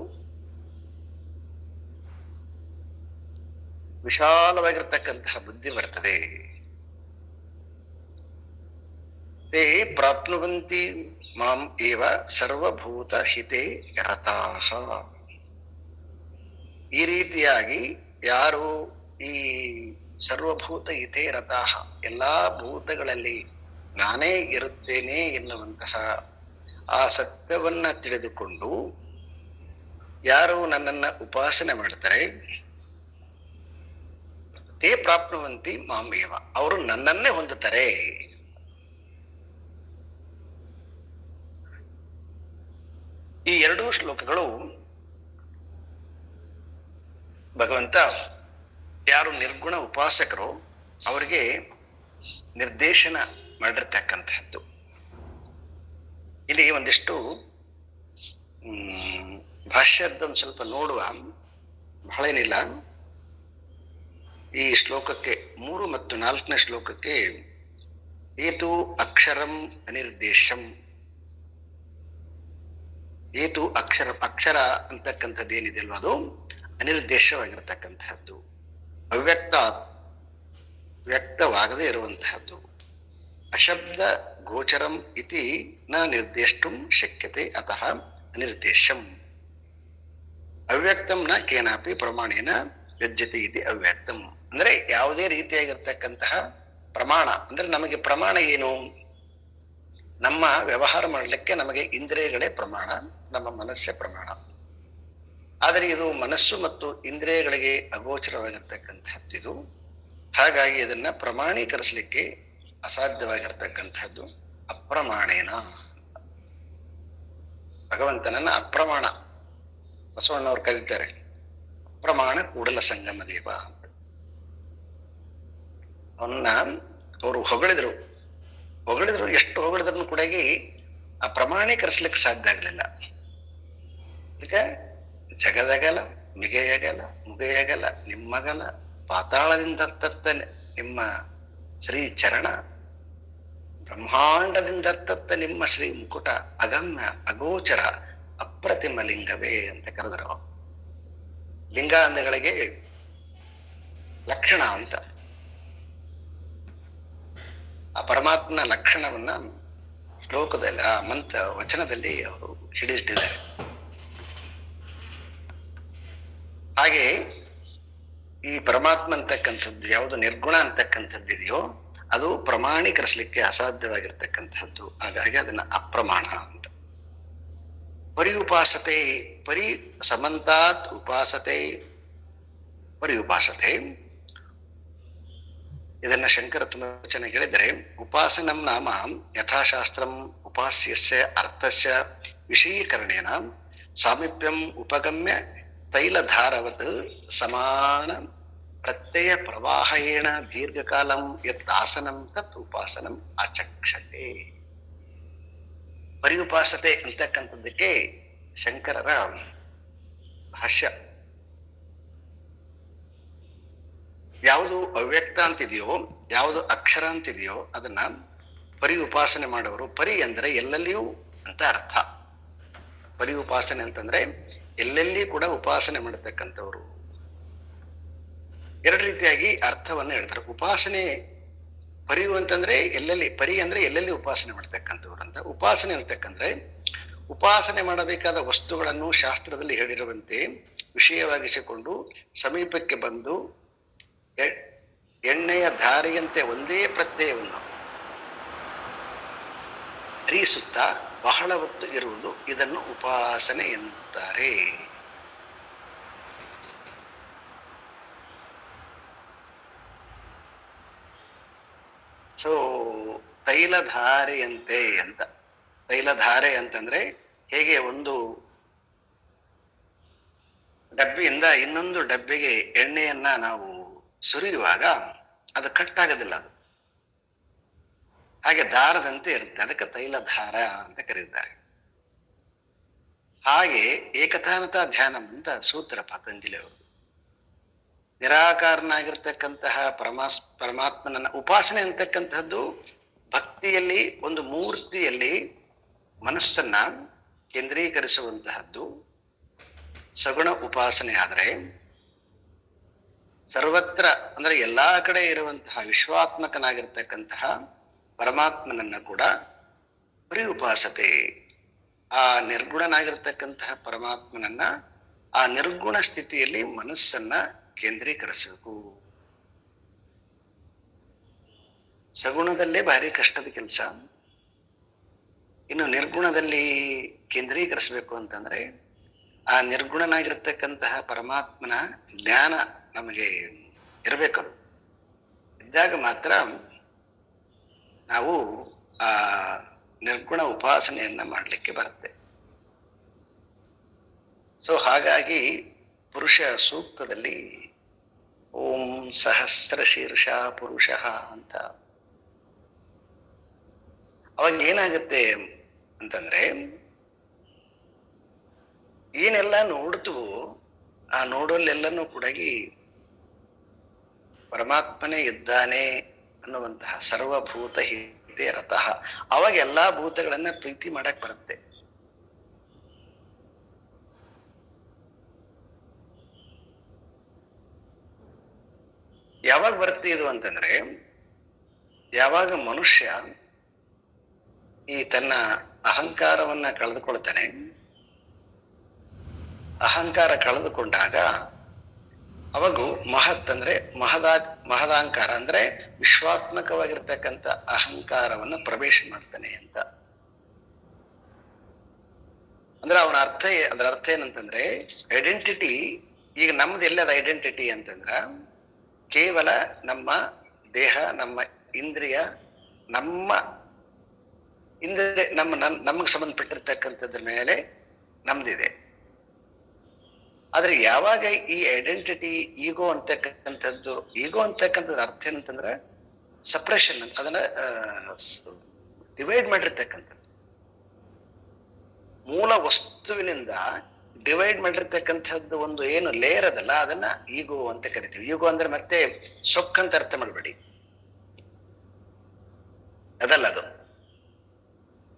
ವಿಶಾಲವಾಗಿರ್ತಕ್ಕಂತಹ ಬುದ್ಧಿ ಬರ್ತದೆ. ತೇ ಪ್ರಾಪ್ನುವಂತಿ ಮಾಂ ಏವ ಸರ್ವಭೂತ ಹಿತೇ ರತಾಃ. ಈ ರೀತಿಯಾಗಿ ಯಾರು ಈ ಸರ್ವಭೂತ ಹಿತೇ ರತಾಃ, ಎಲ್ಲಾ ಭೂತಗಳಲ್ಲಿ ನಾನೇ ಇರುತ್ತೇನೆ ಎನ್ನುವಂತಹ ಆ ಸತ್ಯವನ್ನ ತಿಳಿದುಕೊಂಡು ಯಾರು ನನ್ನನ್ನ ಉಪಾಸನೆ ಮಾಡ್ತಾರೆ, ತೇ ಪ್ರಾಪ್ನುವಂತಿ ಮಾಂ ಏವ, ಅವರು ನನ್ನನ್ನೇ ಹೊಂದುತ್ತಾರೆ. ಈ 2 ಶ್ಲೋಕಗಳು ಭಗವಂತ ಯಾರು ನಿರ್ಗುಣ ಉಪಾಸಕರು ಅವರಿಗೆ ನಿರ್ದೇಶನ ಮಾಡಿರ್ತಕ್ಕಂಥದ್ದು. ಇಲ್ಲಿ ಒಂದಿಷ್ಟು ಭಾಷ್ಯದ ಸ್ವಲ್ಪ ನೋಡುವ, ಬಹಳ ಏನಿಲ್ಲ. ಈ ಶ್ಲೋಕಕ್ಕೆ 3 ಮತ್ತು 4ನೇ ಶ್ಲೋಕಕ್ಕೆ ಏತು ಅಕ್ಷರಂ ಅನಿರ್ದೇಶಂ. ಏತು ಅಕ್ಷರ, ಅಕ್ಷರ ಅಂತಕ್ಕಂಥದ್ದು ಏನಿದೆ ಅಲ್ವಾ ಅದು ಅನಿರ್ದೇಶವಾಗಿರ್ತಕ್ಕಂತಹದ್ದು, ಅವ್ಯಕ್ತ, ವ್ಯಕ್ತವಾಗದೇ ಇರುವಂತಹದ್ದು. ಅಶಬ್ದ ಗೋಚರಂ ಇತಿ ನ ನಿರ್ದೇಷ್ಟುಂ ಶಕ್ಯತೆ ಅತಃ ಅನಿರ್ದೇಶಂ. ಅವ್ಯಕ್ತಂ ನ ಕೇನಾಪಿ ಪ್ರಮಾಣೇನ ವ್ಯಜ್ಯತೆ ಇತಿ ಅವ್ಯಕ್ತಂ. ಅಂದ್ರೆ ಯಾವುದೇ ರೀತಿಯಾಗಿರ್ತಕ್ಕಂತಹ ಪ್ರಮಾಣ, ಅಂದ್ರೆ ನಮಗೆ ಪ್ರಮಾಣ ಏನು? ನಮ್ಮ ವ್ಯವಹಾರ ಮಾಡಲಿಕ್ಕೆ ನಮಗೆ ಇಂದ್ರಿಯಗಳೇ ಪ್ರಮಾಣ, ನಮ್ಮ ಮನಸ್ಸೇ ಪ್ರಮಾಣ. ಆದರೆ ಇದು ಮನಸ್ಸು ಮತ್ತು ಇಂದ್ರಿಯಗಳಿಗೆ ಅಗೋಚರವಾಗಿರ್ತಕ್ಕಂತಹದ್ದು. ಹಾಗಾಗಿ ಇದನ್ನ ಪ್ರಮಾಣೀಕರಿಸಲಿಕ್ಕೆ ಅಸಾಧ್ಯವಾಗಿರ್ತಕ್ಕಂಥದ್ದು. ಅಪ್ರಮಾಣೇನ, ಭಗವಂತನನ್ನ ಅಪ್ರಮಾಣ ಬಸವಣ್ಣವ್ರು ಕರೀತಾರೆ. ಅಪ್ರಮಾಣ ಕೂಡಲ ಸಂಗಮ ದೇವ. ಅವನ್ನ ಅವರು ಹೊಗಳಿದ್ರು, ಎಷ್ಟು ಹೊಗಳಿದ್ರು ಕೂಡ ಆ ಪ್ರಮಾಣೀಕರಿಸ್ಲಿಕ್ಕೆ ಸಾಧ್ಯ ಆಗ್ಲಿಲ್ಲ. ಅದಕ್ಕೆ ಜಗದಗಲ ಮಿಗೆಯಗಲ ಮುಗೆಯಗಲ ನಿಮ್ಮಗಲ ಪಾತಾಳದಿಂದ ತತ್ತ ನಿಮ್ಮ ಶ್ರೀ ಚರಣ, ಬ್ರಹ್ಮಾಂಡದಿಂದ ತತ್ತ ನಿಮ್ಮ ಶ್ರೀ ಮುಕುಟ, ಅಗಮ್ಯ ಅಗೋಚರ ಅಪ್ರತಿಮ ಲಿಂಗವೇ ಅಂತ ಕರೆದರು. ಲಿಂಗ ಅಂದಗಳಿಗೆ ಲಕ್ಷಣ ಅಂತ. ಆ ಪರಮಾತ್ಮನ ಲಕ್ಷಣವನ್ನ ಶ್ಲೋಕದಲ್ಲಿ, ಆ ವಚನದಲ್ಲಿ ಅವರು ಹಿಡಿದಿಟ್ಟಿದ್ದಾರೆ. ಹಾಗೆ ಈ ಪರಮಾತ್ಮ ಅಂತಕ್ಕಂಥದ್ದು ಯಾವುದು ನಿರ್ಗುಣ ಅಂತಕ್ಕಂಥದ್ದಿದೆಯೋ ಅದು ಪ್ರಮಾಣೀಕರಿಸಲಿಕ್ಕೆ ಅಸಾಧ್ಯವಾಗಿರ್ತಕ್ಕಂಥದ್ದು. ಹಾಗಾಗಿ ಅದನ್ನ ಅಪ್ರಮಾಣ ಅಂತ. ಪರಿ ಉಪಾಸತೆ, ಪರಿ ಸಮಂತಾತ್ ಉಪಾಸತೆ, ಪರಿ ಉಪಾಸತೆ. ಇದನ್ನ ಶಂಕರ ತುಂಬ ಚೆನ್ನಾಗಿ ಹೇಳಿದರೆ, ಉಪಾಸನಂ ನಾಮ ಯಥಾಶಾಸ್ತ್ರಂ ಉಪಾಸ್ಯಸ್ಯ ಅರ್ಥಸ್ಯ ವಿಷಯೀಕರಣೇನ ಸಾಮೀಪ್ಯಂ ಉಪಗಮ್ಯ ತೈಲಧಾರವತ್ ಸಮಾನ ಪ್ರತ್ಯಯ ಪ್ರವಾಹೇಣ ದೀರ್ಘಕಾಲಂ ಯತ್ ಆಸನಂ ತತ್ ಉಪಾಸನಂ ಆಚಕ್ಷತೆ. ಪರಿಉಪಾಸತೆ ಅಂತಕ್ಕಂಥದ್ದಕ್ಕೆ ಶಂಕರರ ಭಾಷ್ಯ. ಯಾವುದು ಅವ್ಯಕ್ತ ಅಂತಿದೆಯೋ, ಯಾವುದು ಅಕ್ಷರ ಅಂತಿದೆಯೋ ಅದನ್ನ ಪರಿ ಉಪಾಸನೆ ಮಾಡುವರು. ಪರಿ ಅಂದ್ರೆ ಎಲ್ಲೆಲ್ಲಿಯೂ ಅಂತ ಅರ್ಥ. ಪರಿ ಉಪಾಸನೆ ಅಂತಂದ್ರೆ ಎಲ್ಲೆಲ್ಲಿ ಕೂಡ ಉಪಾಸನೆ ಮಾಡತಕ್ಕಂಥವ್ರು. ಎರಡು ರೀತಿಯಾಗಿ ಅರ್ಥವನ್ನು ಹೇಳ್ತಾರೆ. ಉಪಾಸನೆ ಪರಿಯು ಅಂತಂದ್ರೆ ಎಲ್ಲೆಲ್ಲಿ, ಪರಿ ಅಂದ್ರೆ ಎಲ್ಲೆಲ್ಲಿ ಉಪಾಸನೆ ಮಾಡ್ತಕ್ಕಂಥವ್ರು ಅಂತ. ಉಪಾಸನೆ ಅಂತಕ್ಕಂದ್ರೆ ಉಪಾಸನೆ ಮಾಡಬೇಕಾದ ವಸ್ತುಗಳನ್ನು ಶಾಸ್ತ್ರದಲ್ಲಿ ಹೇಳಿರುವಂತೆ ವಿಷಯವಾಗಿಸಿಕೊಂಡು ಸಮೀಪಕ್ಕೆ ಬಂದು ಎಣ್ಣೆಯ ಧಾರೆಯಂತೆ ಒಂದೇ ಪ್ರತ್ಯಯವನ್ನು ಹರಿಸುತ್ತಾ ಬಹಳ ಹೊತ್ತು ಇರುವುದು, ಇದನ್ನು ಉಪಾಸನೆ ಎನ್ನುತ್ತಾರೆ. ಸೊ ತೈಲಧಾರೆಯಂತೆ ಅಂತ. ತೈಲಧಾರೆ ಅಂತಂದ್ರೆ ಹೇಗೆ ಒಂದು ಡಬ್ಬಿಯಿಂದ ಇನ್ನೊಂದು ಡಬ್ಬಿಗೆ ಎಣ್ಣೆಯನ್ನ ನಾವು ಸುರಿಯುವಾಗ ಅದು ಕಟ್ಟಾಗೋದಿಲ್ಲ, ಅದು ಹಾಗೆ ದಾರದಂತೆ ಇರುತ್ತೆ. ಅದಕ್ಕೆ ತೈಲಧಾರ ಅಂತ ಕರೀತಾರೆ. ಹಾಗೆ ಏಕತಾನತಾ ಧ್ಯಾನಂ ಅಂತ ಸೂತ್ರ ಪತಂಜಲಿ ಅವರು. ನಿರಾಕಾರನಾಗಿರ್ತಕ್ಕಂತಹ ಪರಮಾತ್ಮನನ್ನ ಉಪಾಸನೆ ಅಂತಕ್ಕಂಥದ್ದು ಭಕ್ತಿಯಲ್ಲಿ ಒಂದು ಮೂರ್ತಿಯಲ್ಲಿ ಮನಸ್ಸನ್ನ ಕೇಂದ್ರೀಕರಿಸುವಂತಹದ್ದು ಸಗುಣ ಉಪಾಸನೆ. ಆದರೆ ಸರ್ವತ್ರ ಅಂದ್ರೆ ಎಲ್ಲಾ ಕಡೆ ಇರುವಂತಹ ವಿಶ್ವಾತ್ಮಕನಾಗಿರ್ತಕ್ಕಂತಹ ಪರಮಾತ್ಮನನ್ನ ಕೂಡ ಪರಿ ಉಪಾಸತೆ. ಆ ನಿರ್ಗುಣನಾಗಿರ್ತಕ್ಕಂತಹ ಪರಮಾತ್ಮನನ್ನ ಆ ನಿರ್ಗುಣ ಸ್ಥಿತಿಯಲ್ಲಿ ಮನಸ್ಸನ್ನ ಕೇಂದ್ರೀಕರಿಸಬೇಕು. ಸಗುಣದಲ್ಲೇ ಭಾರಿ ಕಷ್ಟದ ಕೆಲಸ. ಇನ್ನು ನಿರ್ಗುಣದಲ್ಲಿ ಕೇಂದ್ರೀಕರಿಸಬೇಕು ಅಂತಂದ್ರೆ ಆ ನಿರ್ಗುಣನಾಗಿರ್ತಕ್ಕಂತಹ ಪರಮಾತ್ಮನ ಜ್ಞಾನ ನಮಗೆ ಇರಬೇಕದು. ಇದ್ದಾಗ ಮಾತ್ರ ನಾವು ಆ ನಿರ್ಗುಣ ಉಪಾಸನೆಯನ್ನ ಮಾಡಲಿಕ್ಕೆ ಬರುತ್ತೆ. ಸೊ ಹಾಗಾಗಿ ಪುರುಷ ಸೂಕ್ತದಲ್ಲಿ ಓಂ ಸಹಸ್ರ ಶೀರ್ಷ ಪುರುಷ ಅಂತ. ಅವಾಗ ಏನಾಗುತ್ತೆ ಅಂತಂದ್ರೆ ಏನೆಲ್ಲ ನೋಡ್ತೀವೋ ಆ ನೋಡೋಲ್ಲೆಲ್ಲನೂ ಕೂಡ ಪರಮಾತ್ಮನೇ ಇದ್ದಾನೆ ಅನ್ನುವಂತಹ ಸರ್ವಭೂತ ಹಿತೆ ರಥಃ, ಅವಾಗ ಎಲ್ಲಾ ಭೂತಗಳನ್ನ ಪ್ರೀತಿ ಮಾಡಕ್ ಬರುತ್ತೆ. ಯಾವಾಗ ಬರುತ್ತೆ ಇದು ಅಂತಂದ್ರೆ, ಯಾವಾಗ ಮನುಷ್ಯ ಈ ತನ್ನ ಅಹಂಕಾರವನ್ನ ಕಳೆದುಕೊಳ್ತಾನೆ, ಅಹಂಕಾರ ಕಳೆದುಕೊಂಡಾಗ ಅವಾಗೂ ಮಹತ್ ಅಂದ್ರೆ ಮಹದಾಂಕಾರ ಅಂದ್ರೆ ವಿಶ್ವಾತ್ಮಕವಾಗಿರ್ತಕ್ಕಂಥ ಅಹಂಕಾರವನ್ನ ಪ್ರವೇಶ ಮಾಡ್ತಾನೆ ಅಂತ. ಅಂದ್ರೆ ಅದರ ಅರ್ಥ ಏನಂತಂದ್ರೆ, ಐಡೆಂಟಿಟಿ ಈಗ ನಮ್ದು ಎಲ್ಲದ ಐಡೆಂಟಿಟಿ ಅಂತಂದ್ರ ಕೇವಲ ನಮ್ಮ ದೇಹ, ನಮ್ಮ ಇಂದ್ರಿಯ, ನಮಗೆ ಸಂಬಂಧಪಟ್ಟಿರ್ತಕ್ಕಂಥದ್ರ ಮೇಲೆ ನಮ್ದಿದೆ. ಆದ್ರೆ ಯಾವಾಗ ಈ ಐಡೆಂಟಿಟಿ ಈಗೋ ಅಂತಕ್ಕಂಥದ್ದು ಅರ್ಥ ಏನಂತಂದ್ರೆ ಸಪ್ರೆಷನ್ ಅಂತ, ಅದನ್ನ ಡಿವೈಡ್ ಮಾಡಿರ್ತಕ್ಕಂಥದ್ದು, ಮೂಲ ವಸ್ತುವಿನಿಂದ ಡಿವೈಡ್ ಮಾಡಿರ್ತಕ್ಕಂಥದ್ದು ಒಂದು ಏನು ಲೇಯರ್ ಅದಲ್ಲ, ಅದನ್ನ ಈಗೋ ಅಂತ ಕರಿತೀವಿ. ಈಗೋ ಅಂದ್ರೆ ಮತ್ತೆ ಸೊಕ್ಕಂತ ಅರ್ಥ ಮಾಡ್ಬೇಡಿ, ಅದಲ್ಲ. ಅದು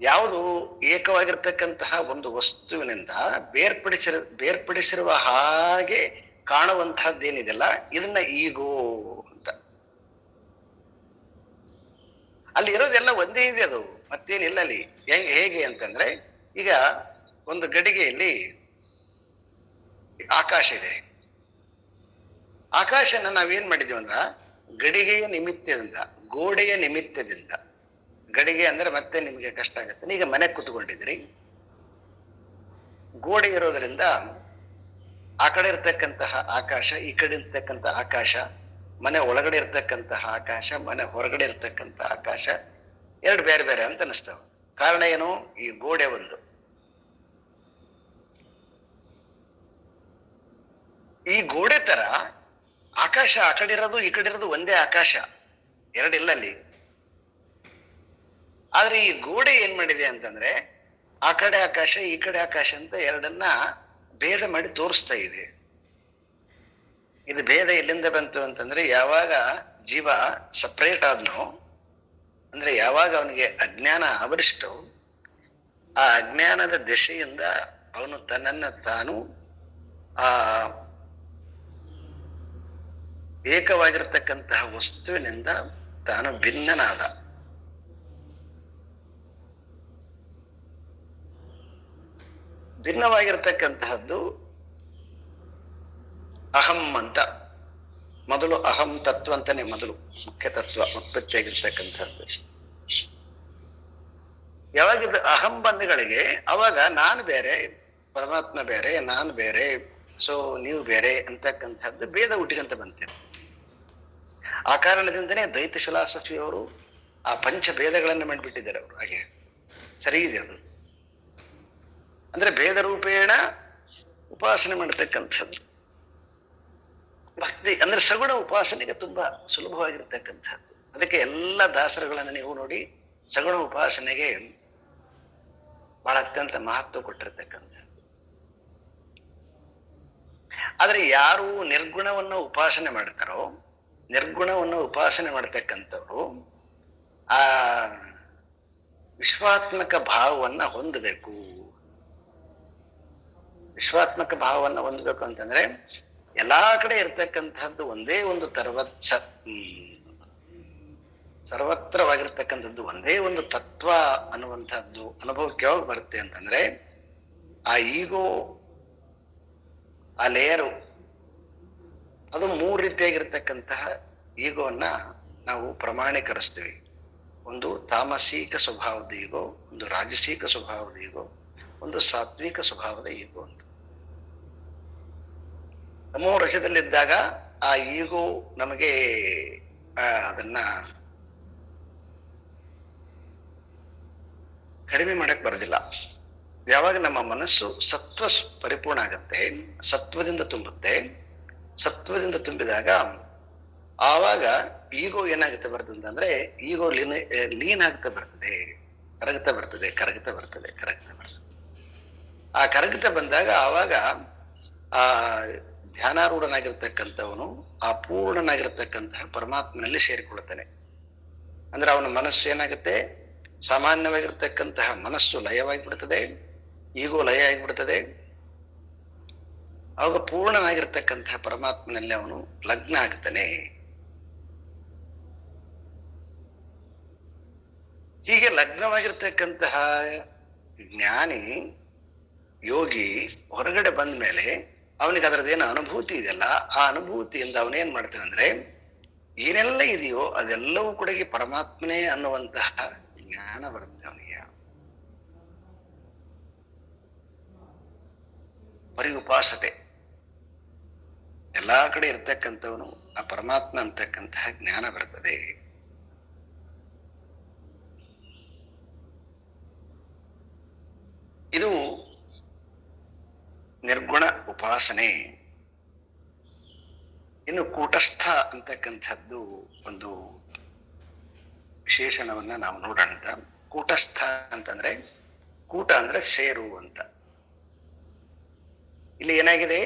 ಯಾವುದು ಏಕವಾಗಿರ್ತಕ್ಕಂತಹ ಒಂದು ವಸ್ತುವಿನಿಂದ ಬೇರ್ಪಡಿಸಿರುವ ಹಾಗೆ ಕಾಣುವಂತಹದ್ದೇನಿದೆಲ್ಲ, ಇದನ್ನ ಈಗೋ ಅಂತ. ಅಲ್ಲಿ ಇರೋದೆಲ್ಲ ಒಂದೇ ಇದೆ, ಅದು ಮತ್ತೇನಿಲ್ಲ ಅಲ್ಲಿ. ಹೇಗೆ ಅಂತಂದ್ರೆ, ಈಗ ಒಂದು ಗಡಿಗೆಯಲ್ಲಿ ಆಕಾಶ ಇದೆ. ಆಕಾಶನ ನಾವೇನ್ ಮಾಡಿದೀವಿ ಅಂದ್ರ ಗಡಿಗೆಯ ನಿಮಿತ್ತದಿಂದ, ಗೋಡೆಯ ನಿಮಿತ್ತದಿಂದ, ಗಡಿಗೆ ಅಂದ್ರೆ ಮತ್ತೆ ನಿಮಗೆ ಕಷ್ಟ ಆಗತ್ತೆ. ಈಗ ಮನೆ ಕೂತ್ಕೊಂಡಿದ್ರಿ, ಗೋಡೆ ಇರೋದ್ರಿಂದ ಆ ಕಡೆ ಇರ್ತಕ್ಕಂತಹ ಆಕಾಶ, ಈ ಕಡೆ ಇರ್ತಕ್ಕಂಥ ಆಕಾಶ, ಮನೆ ಒಳಗಡೆ ಇರ್ತಕ್ಕಂತಹ ಆಕಾಶ, ಮನೆ ಹೊರಗಡೆ ಇರ್ತಕ್ಕಂಥ ಆಕಾಶ ಎರಡು ಬೇರೆ ಬೇರೆ ಅಂತ ಅನಿಸ್ತಾವ. ಕಾರಣ ಏನು? ಈ ಗೋಡೆ ಒಂದು. ಈ ಗೋಡೆ ತರ ಆಕಾಶ ಆ ಕಡೆ ಇರೋದು ಈ ಕಡೆ ಇರೋದು ಒಂದೇ ಆಕಾಶ, ಎರಡಿಲ್ಲ ಅಲ್ಲಿ. ಆದ್ರೆ ಈ ಗೋಡೆ ಏನ್ ಮಾಡಿದೆ ಅಂತಂದ್ರೆ, ಆ ಕಡೆ ಆಕಾಶ ಈ ಕಡೆ ಆಕಾಶ ಅಂತ ಎರಡನ್ನ ಭೇದ ಮಾಡಿ ತೋರಿಸ್ತಾ ಇದೆ. ಇದು ಭೇದ ಎಲ್ಲಿಂದ ಬಂತು ಅಂತಂದ್ರೆ, ಯಾವಾಗ ಜೀವ ಸಪ್ರೇಟ್ ಆದ್ನೋ, ಅಂದ್ರೆ ಯಾವಾಗ ಅವನಿಗೆ ಅಜ್ಞಾನ ಆವರಿಸ್ತೋ, ಆ ಅಜ್ಞಾನದ ದಿಶೆಯಿಂದ ಅವನು ತನ್ನನ್ನ ತಾನು ಆ ಏಕವಾಗಿರ್ತಕ್ಕಂತಹ ವಸ್ತುವಿನಿಂದ ತಾನು ಭಿನ್ನನಾದ. ಭಿನ್ನವಾಗಿರ್ತಕ್ಕಂತಹದ್ದು ಅಹಂ ಅಂತ. ಮೊದಲು ಅಹಂ ತತ್ವ ಅಂತಾನೆ ಮೊದಲು ಮುಖ್ಯ ತತ್ವ ಉತ್ಪತ್ತಿಯಾಗಿರ್ತಕ್ಕಂಥದ್ದು. ಯಾವಾಗಿದ್ದು ಅಹಂ ಬಂಧಗಳಿಗೆ, ಅವಾಗ ನಾನು ಬೇರೆ, ಪರಮಾತ್ಮ ಬೇರೆ, ನಾನು ಬೇರೆ, ಸೊ ನೀವು ಬೇರೆ ಅಂತಕ್ಕಂಥದ್ದು ಭೇದ ಹುಟ್ಟಿಗಂತ ಬಂತಿದೆ. ಆ ಕಾರಣದಿಂದನೇ ದ್ವೈತ ಫಿಲಾಸಫಿಯವರು ಆ ಪಂಚ ಭೇದಗಳನ್ನು ಮಾಡಿಬಿಟ್ಟಿದ್ದಾರೆ ಅವರು. ಹಾಗೆ ಸರಿ ಇದೆ ಅದು. ಅಂದ್ರೆ ಭೇದ ರೂಪೇಣ ಉಪಾಸನೆ ಮಾಡತಕ್ಕಂಥದ್ದು ಭಕ್ತಿ ಅಂದ್ರೆ ಸಗುಣ ಉಪಾಸನೆಗೆ ತುಂಬಾ ಸುಲಭವಾಗಿರ್ತಕ್ಕಂಥದ್ದು. ಅದಕ್ಕೆ ಎಲ್ಲ ದಾಸರುಗಳನ್ನು ನೀವು ನೋಡಿ, ಸಗುಣ ಉಪಾಸನೆಗೆ ಬಹಳ ಅತ್ಯಂತ ಮಹತ್ವ ಕೊಟ್ಟಿರ್ತಕ್ಕಂಥದ್ದು. ಆದ್ರೆ ಯಾರು ನಿರ್ಗುಣವನ್ನು ಉಪಾಸನೆ ಮಾಡ್ತಾರೋ, ನಿರ್ಗುಣವನ್ನು ಉಪಾಸನೆ ಮಾಡತಕ್ಕಂಥವ್ರು ಆ ವಿಶ್ವಾತ್ಮಕ ಭಾವವನ್ನ ಹೊಂದಬೇಕು. ವಿಶ್ವಾತ್ಮಕ ಭಾವವನ್ನ ಹೊಂದಬೇಕು ಅಂತಂದ್ರೆ, ಎಲ್ಲಾ ಕಡೆ ಇರ್ತಕ್ಕಂಥದ್ದು ಒಂದೇ ಒಂದು ಸರ್ವತ್ರವಾಗಿರ್ತಕ್ಕಂಥದ್ದು ಒಂದೇ ಒಂದು ತತ್ವ ಅನ್ನುವಂಥದ್ದು ಅನುಭವಕ್ಕೆ ಯಾವಾಗ ಬರುತ್ತೆ ಅಂತಂದ್ರೆ, ಆ ಈಗೋ, ಆ ಲೇಯರು, ಅದು ಮೂರು ರೀತಿಯಾಗಿರ್ತಕ್ಕಂತಹ ಈಗೋವನ್ನ ನಾವು ಪ್ರಮಾಣೀಕರಿಸ್ತೀವಿ. ಒಂದು ತಾಮಸಿಕ ಸ್ವಭಾವದ ಈಗೋ, ಒಂದು ರಾಜಸಿಕ ಸ್ವಭಾವದ ಈಗೋ, ಒಂದು ಸಾತ್ವಿಕ ಸ್ವಭಾವದ ಈಗೋ ಅಂತ. ತಮೋ ರಜದಲ್ಲಿದ್ದಾಗ ಆ ಈಗೋ ನಮಗೆ ಅದನ್ನ ಕಡಿಮೆ ಮಾಡಕ್ ಬರೋದಿಲ್ಲ. ಯಾವಾಗ ನಮ್ಮ ಮನಸ್ಸು ಸತ್ವ ಪರಿಪೂರ್ಣ ಆಗತ್ತೆ, ಸತ್ವದಿಂದ ತುಂಬುತ್ತೆ, ಸತ್ವದಿಂದ ತುಂಬಿದಾಗ ಆವಾಗ ಈಗೋ ಏನಾಗುತ್ತೆ ಬರ್ತದೆ ಅಂದ್ರೆ, ಈಗೋ ಲೀನ್ ಆಗ್ತಾ ಬರ್ತದೆ, ಕರಗ್ತಾ ಬರ್ತದೆ. ಆ ಕರಗ್ತಾ ಬಂದಾಗ ಆವಾಗ ಆ ಧ್ಯಾನಾರೂಢನಾಗಿರ್ತಕ್ಕಂಥವನು ಆ ಪೂರ್ಣನಾಗಿರ್ತಕ್ಕಂತಹ ಪರಮಾತ್ಮನಲ್ಲಿ ಸೇರಿಕೊಳ್ಳುತ್ತಾನೆ. ಅಂದ್ರೆ ಅವನ ಮನಸ್ಸು ಏನಾಗುತ್ತೆ, ಸಾಮಾನ್ಯವಾಗಿರ್ತಕ್ಕಂತಹ ಮನಸ್ಸು ಲಯವಾಗಿಬಿಡ್ತದೆ, ಈಗೋ ಲಯ ಆಗಿಬಿಡ್ತದೆ. ಅವಾಗ ಪೂರ್ಣನಾಗಿರ್ತಕ್ಕಂತಹ ಪರಮಾತ್ಮನಲ್ಲಿ ಅವನು ಲಗ್ನ ಆಗ್ತಾನೆ. ಹೀಗೆ ಲಗ್ನವಾಗಿರ್ತಕ್ಕಂತಹ ಜ್ಞಾನಿ ಯೋಗಿ ಹೊರಗಡೆ ಬಂದ ಮೇಲೆ ಅವನಿಗೆ ಅದರದ್ದೇನು ಅನುಭೂತಿ ಇದೆಯಲ್ಲ, ಆ ಅನುಭೂತಿಯಿಂದ ಅವನೇನ್ ಮಾಡ್ತಾನೆ ಅಂದ್ರೆ ಏನೆಲ್ಲ ಇದೆಯೋ ಅದೆಲ್ಲವೂ ಕೂಡ ಪರಮಾತ್ಮನೇ ಅನ್ನುವಂತಹ ಜ್ಞಾನ ಬರುತ್ತೆ ಅವನಿಗೆ. ಬರೀ ಉಪಾಸತೆ, ಎಲ್ಲಾ ಕಡೆ ಇರ್ತಕ್ಕಂಥವನು ಆ ಪರಮಾತ್ಮ ಅಂತಕ್ಕಂತಹ ಜ್ಞಾನ ಬರ್ತದೆ. ಇದು ನಿರ್ಗುಣ ಉಪಾಸನೆ. ಇನ್ನು ಕೂಟಸ್ಥ ಅಂತಕ್ಕಂಥದ್ದು ಒಂದು ವಿಶೇಷಣವನ್ನ ನಾವು ನೋಡೋಣ. ಕೂಟಸ್ಥ ಅಂತಂದ್ರೆ, ಕೂಟ ಅಂದ್ರೆ ಸೇರು ಅಂತ. ಇಲ್ಲಿ ಏನಾಗಿದೆ,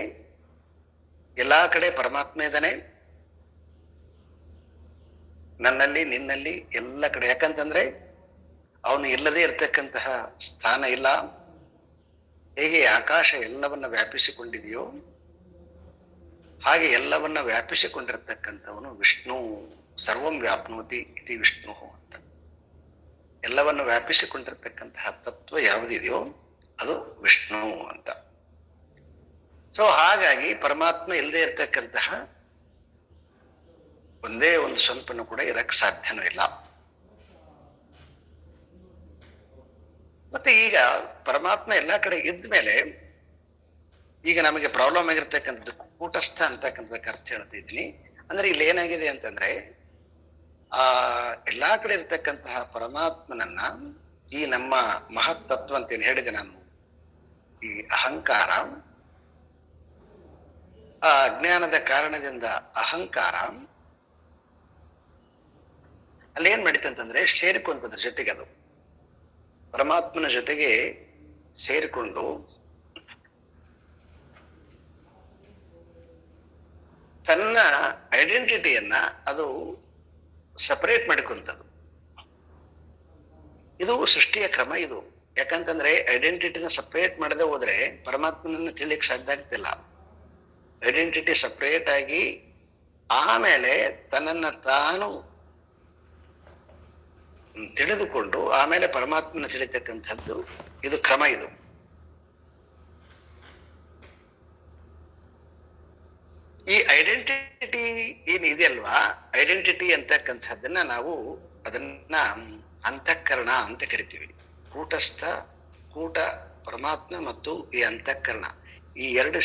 ಎಲ್ಲಾ ಕಡೆ ಪರಮಾತ್ಮ ಇದ್ದಾನೆ, ನನ್ನಲ್ಲಿ ನಿನ್ನಲ್ಲಿ ಎಲ್ಲ ಕಡೆ. ಯಾಕಂತಂದ್ರೆ ಅವನು ಇಲ್ಲದೆ ಇರತಕ್ಕಂತಹ ಸ್ಥಾನ ಇಲ್ಲ. ಹೇಗೆ ಆಕಾಶ ಎಲ್ಲವನ್ನ ವ್ಯಾಪಿಸಿಕೊಂಡಿದೆಯೋ ಹಾಗೆ ಎಲ್ಲವನ್ನ ವ್ಯಾಪಿಸಿಕೊಂಡಿರ್ತಕ್ಕಂಥವನು ವಿಷ್ಣು. ಸರ್ವಂ ವ್ಯಾಪ್ನೋತಿ ಇತಿ ವಿಷ್ಣು ಅಂತ. ಎಲ್ಲವನ್ನು ವ್ಯಾಪಿಸಿಕೊಂಡಿರ್ತಕ್ಕಂತಹ ತತ್ವ ಯಾವುದಿದೆಯೋ ಅದು ವಿಷ್ಣು ಅಂತ. ಸೊ ಹಾಗಾಗಿ ಪರಮಾತ್ಮ ಇಲ್ಲದೆ ಇರತಕ್ಕಂತಹ ಒಂದೇ ಒಂದು ಸ್ವಲ್ಪನೂ ಕೂಡ ಇರಕ್ ಸಾಧ್ಯನೂ ಇಲ್ಲ. ಮತ್ತೆ ಈಗ ಪರಮಾತ್ಮ ಎಲ್ಲಾ ಕಡೆ ಇದ್ಮೇಲೆ ಈಗ ನಮಗೆ ಪ್ರಾಬ್ಲಮ್ ಆಗಿರ್ತಕ್ಕಂಥದ್ದು ಕೂಟಸ್ಥ ಅಂತಕ್ಕಂಥದ್ದಕ್ಕೆ ಅರ್ಥ ಹೇಳ್ತಾ ಇದ್ದೀನಿ. ಅಂದ್ರೆ ಇಲ್ಲಿ ಏನಾಗಿದೆ ಅಂತಂದ್ರೆ ಎಲ್ಲಾ ಕಡೆ ಇರ್ತಕ್ಕಂತಹ ಪರಮಾತ್ಮನನ್ನ ಈ ನಮ್ಮ ಮಹತ್ ತತ್ವ ಅಂತ ಏನ್ ಹೇಳಿದೆ ನಾನು, ಈ ಅಹಂಕಾರ, ಆ ಅಜ್ಞಾನದ ಕಾರಣದಿಂದ ಅಹಂಕಾರ ಅಲ್ಲಿ ಏನ್ ಮಾಡಿತಂತಂದ್ರೆ ಸೇರಿಕೊಂತದ್ರ ಜೊತೆಗೆ, ಅದು ಪರಮಾತ್ಮನ ಜೊತೆಗೆ ಸೇರಿಕೊಂಡು ತನ್ನ ಐಡೆಂಟಿಟಿಯನ್ನ ಅದು ಸಪರೇಟ್ ಮಾಡಿಕೊಂತದ್ದು. ಇದು ಸೃಷ್ಟಿಯ ಕ್ರಮ ಇದು. ಯಾಕಂತಂದ್ರೆ ಐಡೆಂಟಿಟಿನ ಸಪರೇಟ್ ಮಾಡದೆ ಹೋದ್ರೆ ಪರಮಾತ್ಮನನ್ನ ತಿಳಿಯಕ್ ಸಾಧ್ಯ ಆಗ್ತಿಲ್ಲ. ಐಡೆಂಟಿಟಿ ಸಪರೇಟ್ ಆಗಿ ಆಮೇಲೆ ತನ್ನನ್ನ ತಾನು ತಿಳಿದುಕೊಂಡು ಆಮೇಲೆ ಪರಮಾತ್ಮನ ತಿಳಿತಕ್ಕಂಥದ್ದು ಇದು ಕ್ರಮ. ಇದು ಈ ಐಡೆಂಟಿಟಿ ಏನಿದೆಯಲ್ವಾ, ಐಡೆಂಟಿಟಿ ಅಂತಕ್ಕಂಥದ್ದನ್ನ ನಾವು ಅದನ್ನ ಅಂತಃಕರಣ ಅಂತ ಕರಿತೀವಿ. ಕೂಟಸ್ಥ, ಕೂಟ ಪರಮಾತ್ಮ ಮತ್ತು ಈ ಅಂತಃಕರಣ ಈ ಎರಡು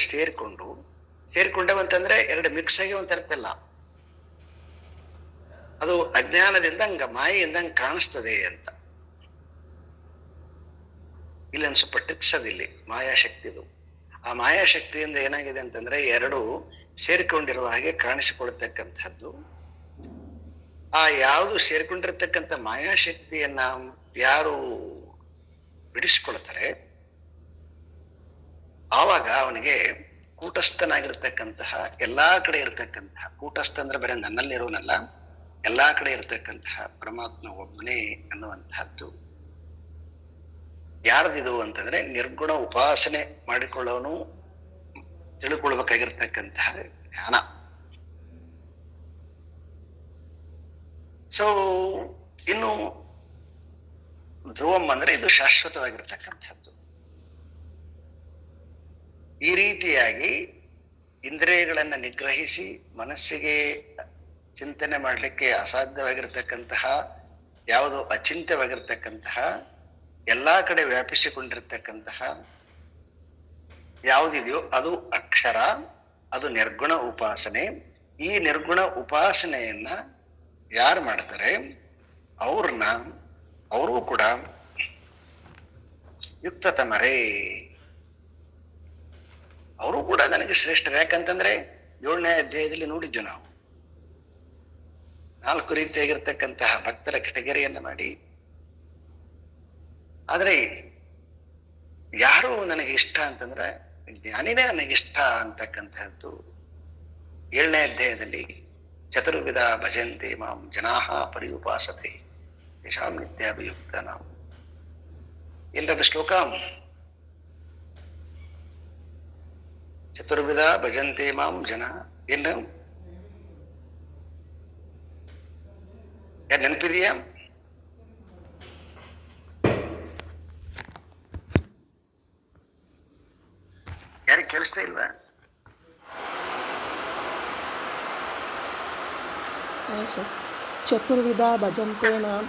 ಸೇರ್ಕೊಂಡವಂತಂದ್ರೆ ಎರಡು ಮಿಕ್ಸ್ ಆಗಿ ಒಂದ್ ಅರ್ಥಲ್ಲ. ಅದು ಅಜ್ಞಾನದಿಂದ ಮಾಯೆಯಿಂದ ಕಾಣಿಸ್ತದೆ ಅಂತ. ಇಲ್ಲಿ ಒಂದು ಸ್ವಲ್ಪ ಟ್ರಿಕ್ಸ್ ಅದಿಲ್ಲಿ ಮಾಯಾಶಕ್ತಿದು. ಆ ಮಾಯಾಶಕ್ತಿಯಿಂದ ಏನಾಗಿದೆ ಅಂತಂದ್ರೆ ಎರಡು ಸೇರಿಕೊಂಡಿರುವ ಹಾಗೆ ಕಾಣಿಸಿಕೊಳ್ತಕ್ಕಂಥದ್ದು. ಆ ಯಾವುದು ಸೇರಿಕೊಂಡಿರ್ತಕ್ಕಂಥ ಮಾಯಾಶಕ್ತಿಯನ್ನ ಯಾರು ಬಿಡಿಸ್ಕೊಳ್ತಾರೆ ಆವಾಗ ಅವನಿಗೆ ಕೂಟಸ್ಥನಾಗಿರ್ತಕ್ಕಂತಹ ಎಲ್ಲಾ ಕಡೆ ಇರತಕ್ಕಂತಹ, ಕೂಟಸ್ಥ ಅಂದ್ರೆ ಬರೀ ನನ್ನಲ್ಲಿರೋನಲ್ಲ, ಎಲ್ಲಾ ಕಡೆ ಇರತಕ್ಕಂತಹ ಪರಮಾತ್ಮ ಒಬ್ಬನೇ ಅನ್ನುವಂತಹದ್ದು ಯಾರ್ದಿದು ಅಂತಂದ್ರೆ ನಿರ್ಗುಣ ಉಪಾಸನೆ ಮಾಡಿಕೊಳ್ಳೋನು ತಿಳ್ಕೊಳ್ಬೇಕಾಗಿರ್ತಕ್ಕಂತಹ ಜ್ಞಾನ. ಸೊ ಇನ್ನು ಧ್ರುವಂ ಅಂದ್ರೆ ಇದು ಶಾಶ್ವತವಾಗಿರ್ತಕ್ಕಂಥದ್ದು. ಈ ರೀತಿಯಾಗಿ ಇಂದ್ರಿಯಗಳನ್ನ ನಿಗ್ರಹಿಸಿ ಮನಸ್ಸಿಗೆ ಚಿಂತನೆ ಮಾಡಲಿಕ್ಕೆ ಅಸಾಧ್ಯವಾಗಿರ್ತಕ್ಕಂತಹ, ಯಾವುದು ಅಚಿಂತ್ಯವಾಗಿರ್ತಕ್ಕಂತಹ, ಎಲ್ಲಾ ಕಡೆ ವ್ಯಾಪಿಸಿಕೊಂಡಿರ್ತಕ್ಕಂತಹ ಯಾವುದಿದೆಯೋ ಅದು ಅಕ್ಷರ, ಅದು ನಿರ್ಗುಣ ಉಪಾಸನೆ. ಈ ನಿರ್ಗುಣ ಉಪಾಸನೆಯನ್ನ ಯಾರು ಮಾಡ್ತಾರೆ ಅವರು ಕೂಡ ಯುಕ್ತತಮರೇ, ಅವರು ಕೂಡ ನನಗೆ ಶ್ರೇಷ್ಠರು. ಯಾಕಂತಂದ್ರೆ 7ನೇ ಅಧ್ಯಾಯದಲ್ಲಿ ನೋಡಿದ್ವಿ ನಾವು 4 ರೀತಿಯಾಗಿರ್ತಕ್ಕಂತಹ ಭಕ್ತರ ಕೆಟಗರಿಯನ್ನ ಮಾಡಿ, ಆದ್ರೆ ಯಾರು ನನಗೆ ಇಷ್ಟ ಅಂತಂದ್ರೆ ಜ್ಞಾನಿನೇ ನನಗೆ ಇಷ್ಟ ಅಂತಕ್ಕಂಥದ್ದು 7ನೇ ಅಧ್ಯಾಯದಲ್ಲಿ ಚತುರ್ವಿಧ ಭಜಂತೆ ಮಾಂ ಜನಾಃ ಪರ್ಯುಪಾಸತೆ ಯಶಾಂ ನಿತ್ಯಾಭಿಯುಕ್ತಾನಾಂ. ಏನದು ಶ್ಲೋಕ? ಚತುರ್ವಿಧ ಭಜಂತೆ ಮಾಂ ಜನ. ಏನು ಯಾರು ನೆನಪಿದೆಯಾ? ಯಾರಿಗೆ ಕೇಳಿಸ್ತಾ ಇಲ್ವಾ? ಚತುರ್ವಿಧ ಭಜಂತೆ ಮಾಂ.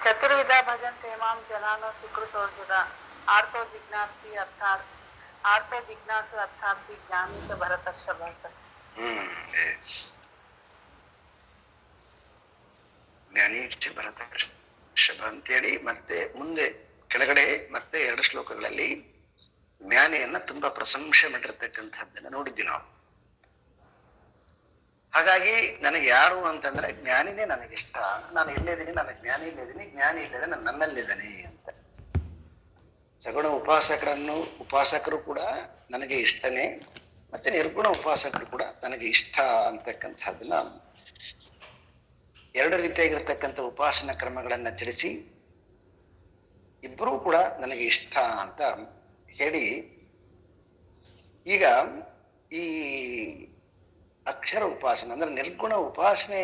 ಚತುರ್ವಿಧ ಭಜಂತೆ ಮಾಂ ಜನಾನೋ ಸುಕೃತೋರ್ಜುನ ಆರ್ತೋ ಜಿಜ್ಞಾಸಿ ಅರ್ಥಾರ್ಥಿ ಜ್ಞಾನಿ ಚ ಭರತಶ್ಚ ಭಾಸ. ಜ್ಞಾನಿ ಚ ಭರತಶ್ಚ ಅಂತೇಳಿ ಮತ್ತೆ ಮುಂದೆ ಕೆಳಗಡೆ ಮತ್ತೆ 2 ಶ್ಲೋಕಗಳಲ್ಲಿ ಜ್ಞಾನಿಯನ್ನ ತುಂಬಾ ಪ್ರಶಂಸೆ ಮಾಡಿರ್ತಕ್ಕಂಥದ್ದನ್ನ ನೋಡಿದ್ವಿ ನಾವು. ಹಾಗಾಗಿ ನನಗೆ ಯಾರು ಅಂತಂದ್ರೆ ಜ್ಞಾನಿನೇ ನನಗಿಷ್ಟ. ನಾನು ಇಲ್ಲಿದ್ದೀನಿ, ನನಗೆ ಜ್ಞಾನಿ ಇಲ್ಲಿದ್ದೀನಿ, ಜ್ಞಾನಿ ಇಲ್ಲದೆ ನಾನು ನನ್ನಲ್ಲಿದ್ದೇನೆ ಅಂತ. ಸಗುಣ ಉಪಾಸಕರು ಕೂಡ ನನಗೆ ಇಷ್ಟನೇ, ಮತ್ತೆ ನಿರ್ಗುಣ ಉಪಾಸಕರು ಕೂಡ ನನಗೆ ಇಷ್ಟ ಅಂತಕ್ಕಂಥದ್ದನ್ನ 2 ರೀತಿಯಾಗಿರ್ತಕ್ಕಂಥ ಉಪಾಸನಾ ಕ್ರಮಗಳನ್ನ ತಿಳಿಸಿ ಇಬ್ಬರೂ ಕೂಡ ನನಗೆ ಇಷ್ಟ ಅಂತ ಹೇಳಿ, ಈಗ ಈ ಅಕ್ಷರ ಉಪಾಸನೆ ಅಂದ್ರೆ ನಿರ್ಗುಣ ಉಪಾಸನೆ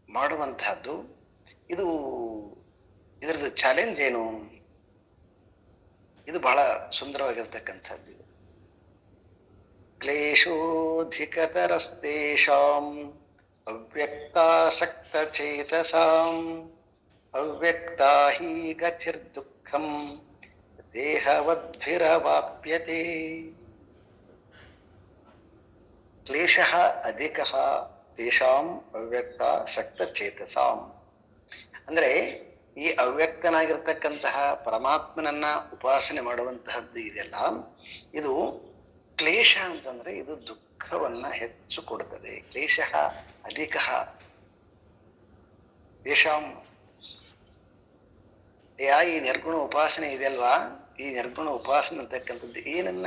ಮಾಡುವಂತಹದ್ದು, ಇದರದ್ದು ಚಾಲೆಂಜ್ ಏನು? ಇದು ಬಹಳ ಸುಂದರವಾಗಿರ್ತಕ್ಕಂಥದ್ದು. ಇದು ಕ್ಲೇಶೋಧಿಕತರಸ್ತೇಷಾಂ ಅವ್ಯಕ್ತಾಸಕ್ತ ಚೇತಸಾಂ ಅವ್ಯಕ್ತಾ ಹಿ ಗತಿರ್ದುಃಖಂ ದೇಹವದ್ಭಿರವಾಪ್ಯತೆ. ಕ್ಲೇಶಃ ಅಧಿಕಃ ತೇಷಾಂ ಅವ್ಯಕ್ತಾಸಕ್ತ ಚೇತಸಾಂ. ಅಂದ್ರೆ ಈ ಅವ್ಯಕ್ತನಾಗಿರ್ತಕ್ಕಂತಹ ಪರಮಾತ್ಮನನ್ನ ಉಪಾಸನೆ ಮಾಡುವಂತಹದ್ದು ಇದೆಲ್ಲ, ಇದು ಕ್ಲೇಶ ಅಂತಂದ್ರೆ ಇದು ದುಃಖವನ್ನ ಹೆಚ್ಚು ಕೊಡುತ್ತದೆ. ಕ್ಲೇಶಃ ಅಧಿಕಃ ತೇಷಾಂ. ಈ ನಿರ್ಗುಣ ಉಪಾಸನೆ ಇದೆಯಲ್ವಾ, ಈ ನಿರ್ಗುಣ ಉಪಾಸನೆ ಅಂತಕ್ಕಂಥದ್ದು ಏನನ್ನ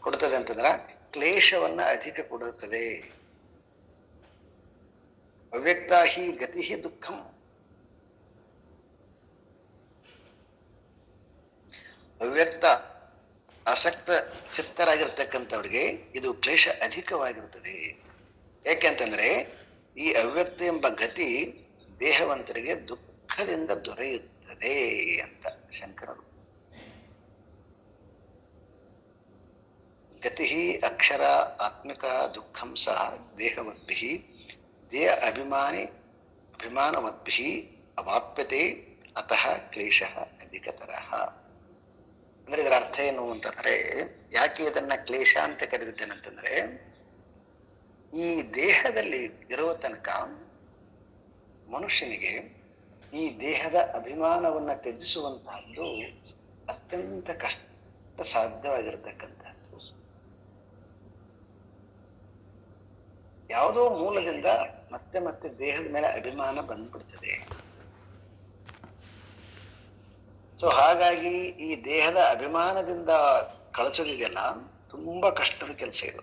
ಕೊಡುತ್ತದೆ ಅಂತಂದ್ರ ಕ್ಲೇಶವನ್ನ ಅಧಿಕ ಕೊಡುತ್ತದೆ. ಅವ್ಯಕ್ತಾ ಹಿ ಗತಿ ದುಃಖಂ. ಅವ್ಯಕ್ತ ಆಸಕ್ತ ಚಿತ್ತರಾಗಿರ್ತಕ್ಕಂಥವ್ರಿಗೆ ಇದು ಕ್ಲೇಶ ಅಧಿಕವಾಗಿರುತ್ತದೆ. ಯಾಕೆಂತಂದ್ರೆ ಈ ಅವ್ಯಕ್ತ ಎಂಬ ಗತಿ ದೇಹವಂತರಿಗೆ ದುಃಖದಿಂದ ದೊರೆಯುತ್ತದೆ ಅಂತ ಶಂಕರರು. ಗತಿ ಅಕ್ಷರ ಆತ್ಮಿಕ ದುಃಖಂ ಸಹ ದೇಹವದ್ಭಿ ದೇಹ ಅಭಿಮಾನವದ್ಭಿ ಅವಾಪ್ಯತೆ ಅತಃ ಕ್ಲೇಶ ಅಧಿಕತರಃ. ಅಂದ್ರೆ ಇದರ ಅರ್ಥ ಏನು ಅಂತಂದ್ರೆ, ಯಾಕೆ ಇದನ್ನ ಕ್ಲೇಶ ಅಂತ ಕರೆದಿದ್ದೇನಂತಂದ್ರೆ, ಈ ದೇಹದಲ್ಲಿ ಇರುವ ತನಕ ಮನುಷ್ಯನಿಗೆ ಈ ದೇಹದ ಅಭಿಮಾನವನ್ನ ತ್ಯಜಿಸುವಂತಹದ್ದು ಅತ್ಯಂತ ಕಷ್ಟ ಸಾಧ್ಯವಾಗಿರತಕ್ಕಂಥದ್ದು. ಯಾವುದೋ ಮೂಲದಿಂದ ಮತ್ತೆ ಮತ್ತೆ ದೇಹದ ಮೇಲೆ ಅಭಿಮಾನ ಬಂದ್ಬಿಡ್ತದೆ. ಸೊ ಹಾಗಾಗಿ ಈ ದೇಹದ ಅಭಿಮಾನದಿಂದ ಕಳಚೋದಿದೆಯಲ್ಲ, ತುಂಬಾ ಕಷ್ಟದ ಕೆಲಸ ಇದು.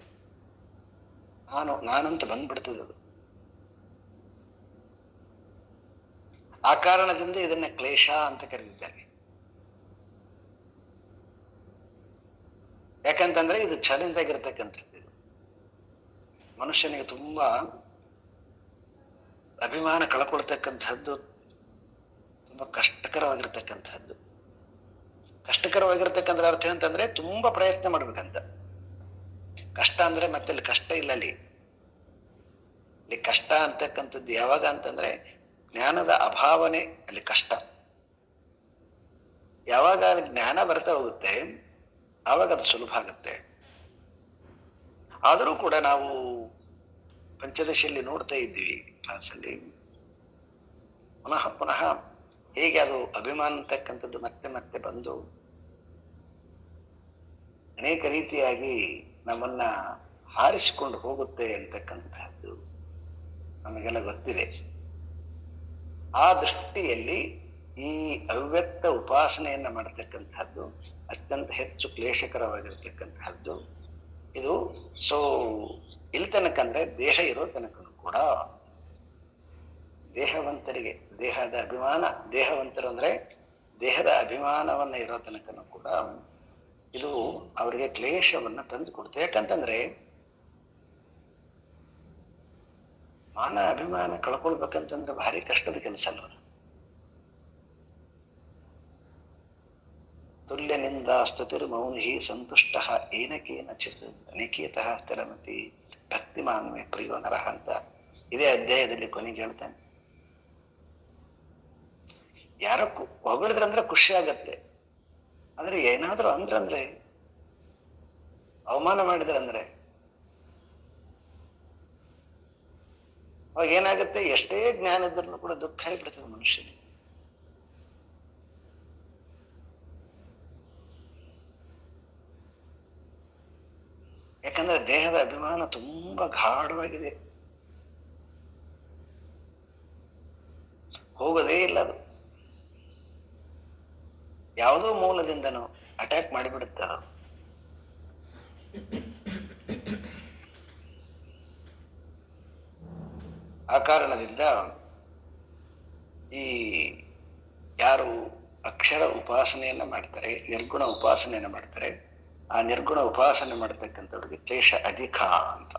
ನಾನಂತ ಬಂದ್ಬಿಡ್ತದೆ ಅದು. ಆ ಕಾರಣದಿಂದ ಇದನ್ನ ಕ್ಲೇಶ ಅಂತ ಕರೆದಿದ್ದಾರೆ. ಯಾಕಂತಂದ್ರೆ ಇದು ಚಾಲೆಂಜ್ ಆಗಿರ್ತಕ್ಕಂಥದ್ದು. ಮನುಷ್ಯನಿಗೆ ತುಂಬಾ ಅಭಿಮಾನ ಕಳ್ಕೊಳ್ತಕ್ಕಂಥದ್ದು ತುಂಬಾ ಕಷ್ಟಕರವಾಗಿರ್ತಕ್ಕಂಥದ್ದು. ಕಷ್ಟಕರವಾಗಿರ್ತಕ್ಕಂಥ ಅರ್ಥ ಅಂತಂದ್ರೆ ತುಂಬಾ ಪ್ರಯತ್ನ ಮಾಡ್ಬೇಕಂತ. ಕಷ್ಟ ಅಂದ್ರೆ ಮತ್ತೆ ಅಲ್ಲಿ ಕಷ್ಟ ಇಲ್ಲ. ಅಲ್ಲಿ ಕಷ್ಟ ಅಂತಕ್ಕಂಥದ್ದು ಯಾವಾಗ ಅಂತಂದ್ರೆ ಜ್ಞಾನದ ಅಭಾವನೆ ಅಲ್ಲಿ ಕಷ್ಟ. ಯಾವಾಗ ಜ್ಞಾನ ಬರ್ತಾ ಹೋಗುತ್ತೆ ಆವಾಗ ಅದು ಸುಲಭ ಆಗುತ್ತೆ. ಆದರೂ ಕೂಡ ನಾವು ಪಂಚದಶಿಯಲ್ಲಿ ನೋಡ್ತಾ ಇದ್ದೀವಿ ಕ್ಲಾಸಲ್ಲಿ, ಪುನಃ ಪುನಃ ಹೇಗೆ ಅದು ಅಭಿಮಾನ ಅಂತಕ್ಕಂಥದ್ದು ಮತ್ತೆ ಮತ್ತೆ ಬಂದು ಅನೇಕ ರೀತಿಯಾಗಿ ನಮ್ಮನ್ನ ಹಾರಿಸಿಕೊಂಡು ಹೋಗುತ್ತೆ ಅಂತಕ್ಕಂಥದ್ದು ನಮಗೆಲ್ಲ ಗೊತ್ತಿದೆ. ಆ ದೃಷ್ಟಿಯಲ್ಲಿ ಈ ಅವ್ಯಕ್ತ ಉಪಾಸನೆಯನ್ನ ಮಾಡತಕ್ಕಂಥದ್ದು ಅತ್ಯಂತ ಹೆಚ್ಚು ಕ್ಲೇಶಕರವಾಗಿರ್ತಕ್ಕಂತಹದ್ದು ಇದು. ಸೊ ಇಲ್ಲಿ ತನಕ ಅಂದ್ರೆ ದೇಹ ಇರೋ ತನಕನೂ ಕೂಡ ದೇಹವಂತರಿಗೆ ದೇಹದ ಅಭಿಮಾನ, ದೇಹವಂತರು ಅಂದ್ರೆ ದೇಹದ ಅಭಿಮಾನವನ್ನ ಇರೋ ತನಕನೂ ಕೂಡ ಇದು ಅವರಿಗೆ ಕ್ಲೇಶವನ್ನ ತಂದು ಕೊಡುತ್ತೆ. ಯಾಕಂತಂದ್ರೆ ಮಾನ ಅಭಿಮಾನ ಕಳ್ಕೊಳ್ಬೇಕಂತಂದ್ರೆ ಭಾರಿ ಕಷ್ಟದ ಕೆಲಸ ಅಲ್ವ. ತುಲ್ಯನಿಂದ ಸ್ತುತಿರ್ ಮೌನಿ ಸಂತುಷ್ಟ ಏನಕೇನಚಿತ್ ಅನಿಕೇತಃ ಸ್ಥಿರಮತಿ ಭಕ್ತಿಮಾನ್ ಮೇ ಪ್ರಿಯೋ ನರಹ ಅಂತ ಇದೇ ಅಧ್ಯಾಯದಲ್ಲಿ ಕೊನೆಗೆ ಹೇಳ್ತಾನೆ. ಯಾರೋ ಹೊಗಳಿದ್ರಂದ್ರೆ ಖುಷಿ ಆಗತ್ತೆ, ಆದ್ರೆ ಏನಾದ್ರೂ ಅಂದ್ರಂದ್ರೆ, ಅವಮಾನ ಮಾಡಿದ್ರಂದ್ರೆ ಅವಾಗ ಏನಾಗುತ್ತೆ, ಎಷ್ಟೇ ಜ್ಞಾನ ಇದ್ರೂ ಕೂಡ ದುಃಖ ಆಗಿಬಿಡ್ತದೆ ಮನುಷ್ಯನಿಗೆ. ಯಾಕಂದ್ರೆ ದೇಹದ ಅಭಿಮಾನ ತುಂಬಾ ಗಾಢವಾಗಿದೆ, ಹೋಗೋದೇ ಇಲ್ಲ ಅದು. ಯಾವುದೋ ಮೂಲದಿಂದನೂ ಅಟ್ಯಾಕ್ ಮಾಡಿಬಿಡುತ್ತೆ ಅದು. ಆ ಕಾರಣದಿಂದ ಈ ಯಾರು ಅಕ್ಷರ ಉಪಾಸನೆಯನ್ನ ಮಾಡ್ತಾರೆ, ನಿರ್ಗುಣ ಉಪಾಸನೆಯನ್ನ ಮಾಡ್ತಾರೆ, ಆ ನಿರ್ಗುಣ ಉಪಾಸನೆ ಮಾಡ್ತಕ್ಕಂಥವ್ರಿಗೆ ಕ್ಲೇಶ ಅಧಿಕ ಅಂತ.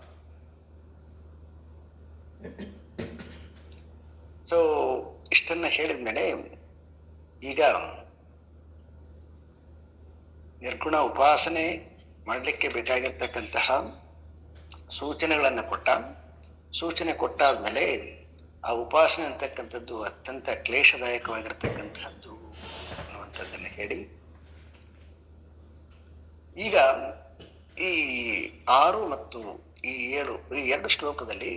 ಸೊ ಇಷ್ಟನ್ನ ಹೇಳಿದ್ಮೇಲೆ ಈಗ ನಿರ್ಗುಣ ಉಪಾಸನೆ ಮಾಡಲಿಕ್ಕೆ ಬೇಕಾಗಿರ್ತಕ್ಕಂತಹ ಸೂಚನೆಗಳನ್ನ ಕೊಟ್ಟ. ಸೂಚನೆ ಕೊಟ್ಟಾದ್ಮೇಲೆ ಆ ಉಪಾಸನೆ ಅಂತಕ್ಕಂಥದ್ದು ಅತ್ಯಂತ ಕ್ಲೇಶದಾಯಕವಾಗಿರ್ತಕ್ಕಂಥದ್ದು ಅನ್ನುವಂಥದ್ದನ್ನ ಹೇಳಿ, ಈಗ ಈ 6 ಮತ್ತು ಈ 7 ಈ 2 ಶ್ಲೋಕದಲ್ಲಿ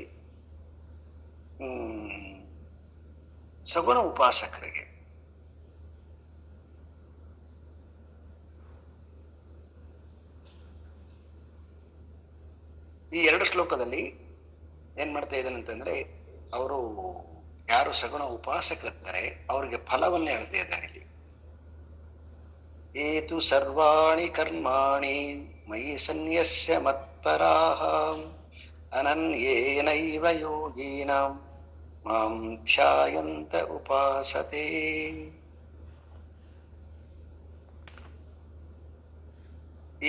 ಸಗುಣ ಉಪಾಸಕರಿಗೆ ಈ 2 ಶ್ಲೋಕದಲ್ಲಿ ಏನ್ ಮಾಡ್ತಾ ಇದ್ದಾನೆ ಅಂತಂದ್ರೆ, ಅವರು ಯಾರು ಸಗುಣ ಉಪಾಸಕರಿರ್ತಾರೆ ಅವರಿಗೆ ಫಲವನ್ನ ಹೇಳ್ತಾ ಇದ್ದಾನೆ ಇಲ್ಲಿ. ಏತು ಸರ್ವಾಣಿ ಕರ್ಮಾಣಿ ಮಯಿ ಸನ್ಯಸ್ಯ ಮತ್ಪರಾಹ ಅನನ್ಯೇನೈವ ಯೋಗೀನಾಂ ಮಾಂ ಧ್ಯಾಯಂತ ಉಪಾಸತೆ.